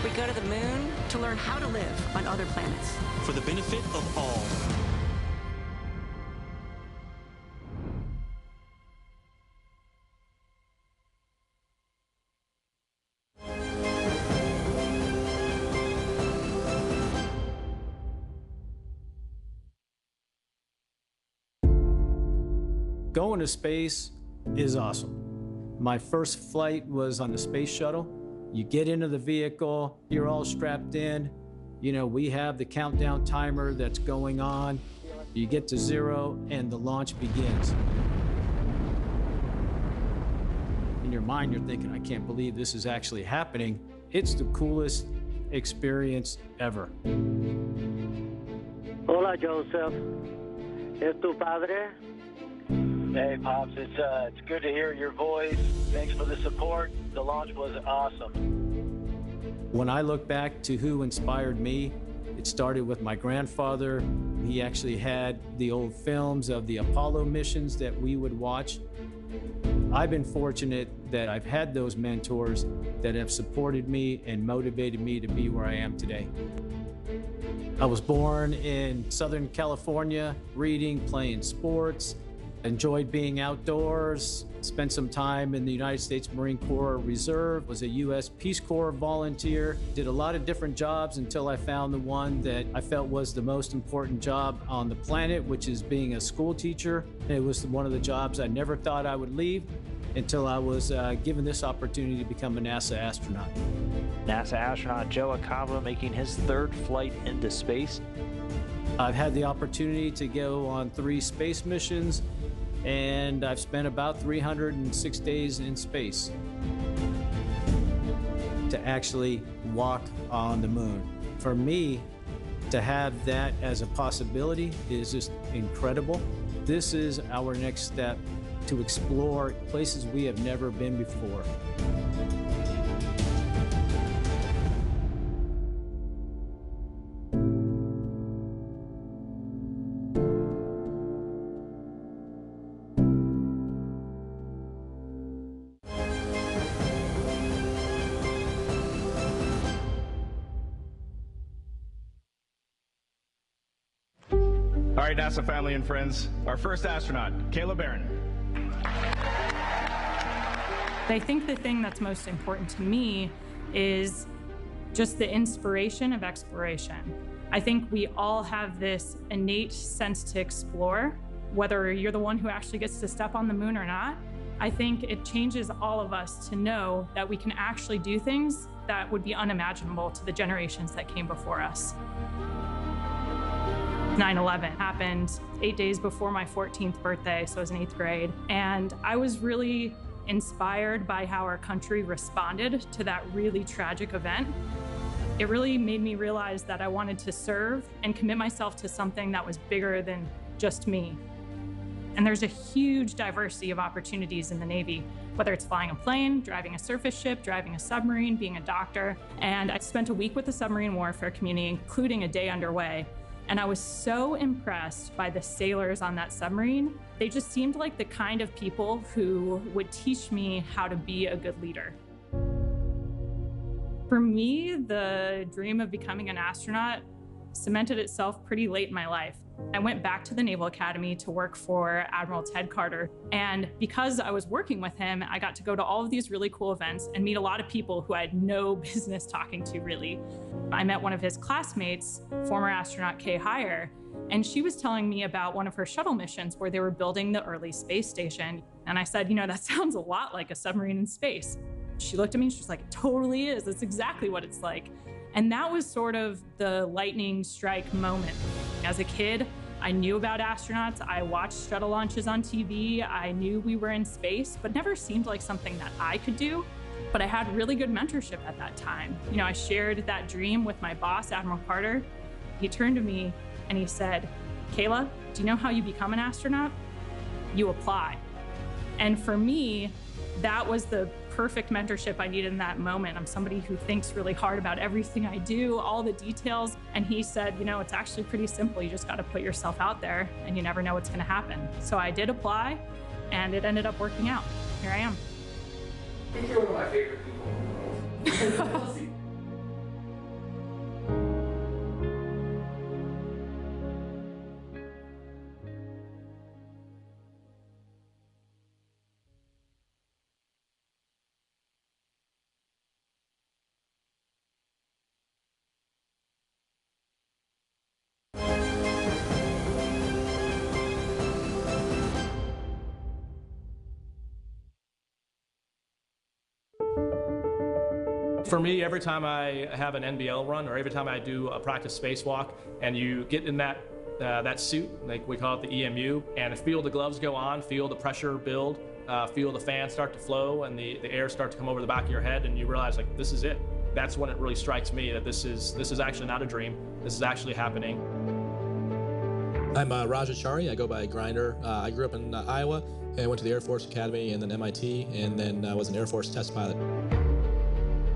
S3: We go to the moon to learn how to live on other planets.
S4: For the benefit of all.
S28: Going to space is awesome. My first flight was on the space shuttle. You get into the vehicle, you're all strapped in. You know, we have the countdown timer that's going on. You get to 0 and the launch begins. In your mind, you're thinking, I can't believe this is actually happening. It's the coolest experience ever.
S29: Hola, Joseph. ¿Es tu padre?
S30: Hey, Pops, it's good to hear your voice. Thanks for the support. The launch was awesome.
S28: When I look back to who inspired me, it started with my grandfather. He actually had the old films of the Apollo missions that we would watch. I've been fortunate that I've had those mentors that have supported me and motivated me to be where I am today. I was born in Southern California, reading, playing sports, enjoyed being outdoors, spent some time in the United States Marine Corps Reserve, was a U.S. Peace Corps volunteer, did a lot of different jobs until I found the one that I felt was the most important job on the planet, which is being a school teacher. It was one of the jobs I never thought I would leave until I was given this opportunity to become a NASA astronaut.
S31: NASA astronaut Joe Acaba making his third flight into space.
S28: I've had the opportunity to go on 3 space missions, and I've spent about 306 days in space to actually walk on the moon. For me, to have that as a possibility is just incredible. This is our next step to explore places we have never been before.
S8: NASA family and friends, our first astronaut, Kayla Barron.
S9: I think the thing that's most important to me is just the inspiration of exploration. I think we all have this innate sense to explore, whether you're the one who actually gets to step on the moon or not. I think it changes all of us to know that we can actually do things that would be unimaginable to the generations that came before us. 9/11 happened 8 days before my 14th birthday, so I was in 8th grade. And I was really inspired by how our country responded to that really tragic event. It really made me realize that I wanted to serve and commit myself to something that was bigger than just me. And there's a huge diversity of opportunities in the Navy, whether it's flying a plane, driving a surface ship, driving a submarine, being a doctor. And I spent a week with the submarine warfare community, including a day underway. And I was so impressed by the sailors on that submarine. They just seemed like the kind of people who would teach me how to be a good leader. For me, the dream of becoming an astronaut cemented itself pretty late in my life. I went back to the Naval Academy to work for Admiral Ted Carter. And because I was working with him, I got to go to all of these really cool events and meet a lot of people who I had no business talking to, really. I met one of his classmates, former astronaut Kay Heyer, and she was telling me about one of her shuttle missions where they were building the early space station. And I said, you know, that sounds a lot like a submarine in space. She looked at me and she was like, it totally is. That's exactly what it's like. And that was sort of the lightning strike moment. As a kid, I knew about astronauts. I watched shuttle launches on TV. I knew we were in space, but never seemed like something that I could do. But I had really good mentorship at that time. You know, I shared that dream with my boss, Admiral Carter. He turned to me and he said, Kayla, do you know how you become an astronaut? You apply. And for me, that was the perfect mentorship I needed in that moment. I'm somebody who thinks really hard about everything I do, all the details. And he said, you know, it's actually pretty simple. You just got to put yourself out there and you never know what's going to happen. So I did apply and it ended up working out. Here I am.
S10: I think you're one of my favorite people.
S11: For me, every time I have an NBL run or every time I do a practice spacewalk and you get in that suit, like we call it the EMU, and feel the gloves go on, feel the pressure build, feel the fans start to flow and the air start to come over the back of your head, and you realize, like, this is it. That's when it really strikes me that this is actually not a dream. This is actually happening.
S12: I'm Raj Achari. I go by Grinder. I grew up in Iowa and I went to the Air Force Academy and then MIT, and then I was an Air Force test pilot.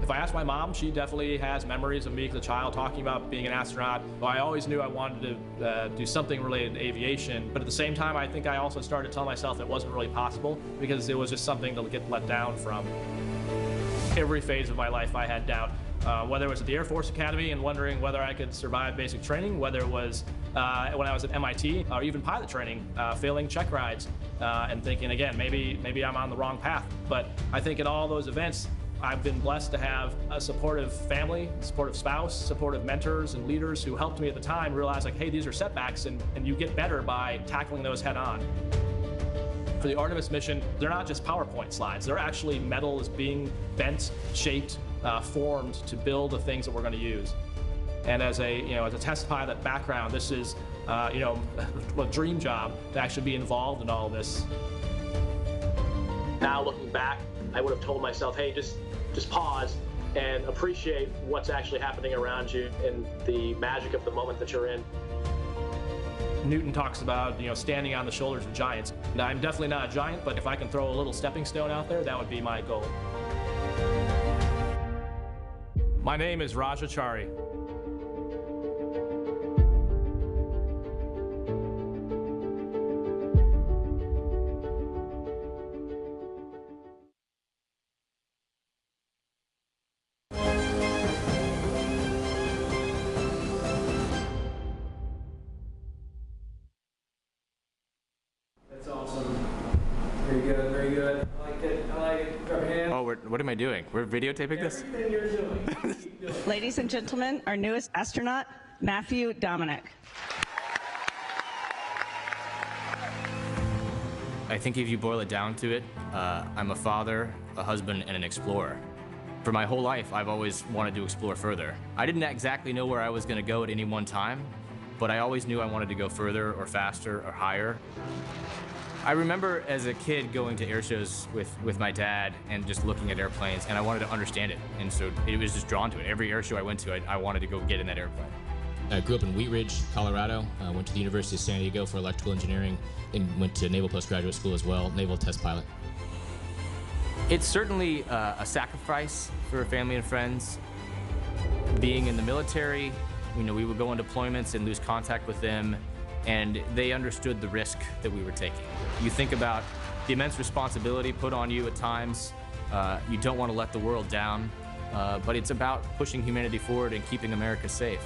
S11: If I ask my mom, she definitely has memories of me as a child talking about being an astronaut. I always knew I wanted to do something related to aviation, but at the same time, I think I also started telling myself it wasn't really possible because it was just something to get let down from. Every phase of my life, I had doubt. Whether it was at the Air Force Academy and wondering whether I could survive basic training, whether it was when I was at MIT, or even pilot training, failing check rides, and thinking, again, maybe I'm on the wrong path. But I think in all those events, I've been blessed to have a supportive family, supportive spouse, supportive mentors and leaders who helped me at the time realize, like, hey, these are setbacks, and you get better by tackling those head on. For the Artemis mission, they're not just PowerPoint slides. They're actually metal is being bent, shaped, formed to build the things that we're going to use. And as a test pilot background, this is a dream job to actually be involved in all of this. Now looking back, I would have told myself, hey, just pause and appreciate what's actually happening around you and the magic of the moment that you're in. Newton talks about, standing on the shoulders of giants. Now, I'm definitely not a giant, but if I can throw a little stepping stone out there, that would be my goal. My name is Raj Achari.
S5: What am I doing? We're videotaping this?
S10: Everything you're doing.
S14: Ladies and gentlemen, our newest astronaut, Matthew Dominic.
S5: I think if you boil it down to it, I'm a father, a husband, and an explorer. For my whole life, I've always wanted to explore further. I didn't exactly know where I was going to go at any one time, but I always knew I wanted to go further or faster or higher. I remember as a kid going to air shows with my dad and just looking at airplanes, and I wanted to understand it. And so it was just drawn to it. Every air show I went to, I wanted to go get in that airplane.
S12: I grew up in Wheat Ridge, Colorado. Went to the University of San Diego for electrical engineering and went to Naval Postgraduate School as well, naval test pilot.
S5: It's certainly a sacrifice for family and friends. Being in the military, you know, we would go on deployments and lose contact with them, and they understood the risk that we were taking. You think about the immense responsibility put on you at times. You don't want to let the world down, but it's about pushing humanity forward and keeping America safe.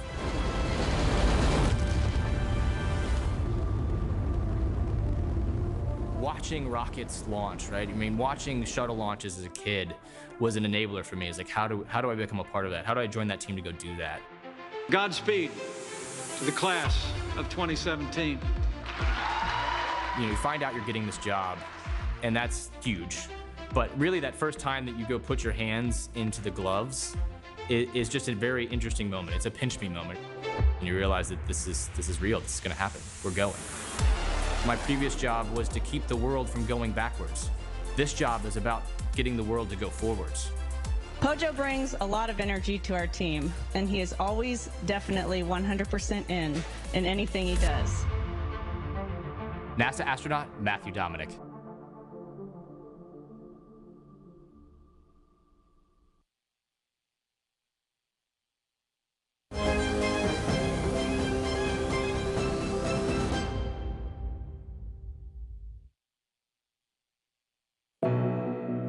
S5: Watching rockets launch, right? I mean, watching shuttle launches as a kid was an enabler for me. It's like, how do I become a part of that? How do I join that team to go do that?
S2: Godspeed to the class of 2017.
S5: You know, you find out you're getting this job, and that's huge. But really, that first time that you go put your hands into the gloves is just a very interesting moment. It's a pinch me moment. And you realize that this is real. This is going to happen. We're going. My previous job was to keep the world from going backwards. This job is about getting the world to go forwards.
S14: Pojo brings a lot of energy to our team, and he is always definitely 100% in anything he does.
S5: NASA astronaut Matthew Dominic.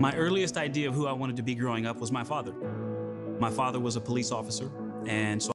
S16: My earliest idea of who I wanted to be growing up was my father. My father was a police officer, and so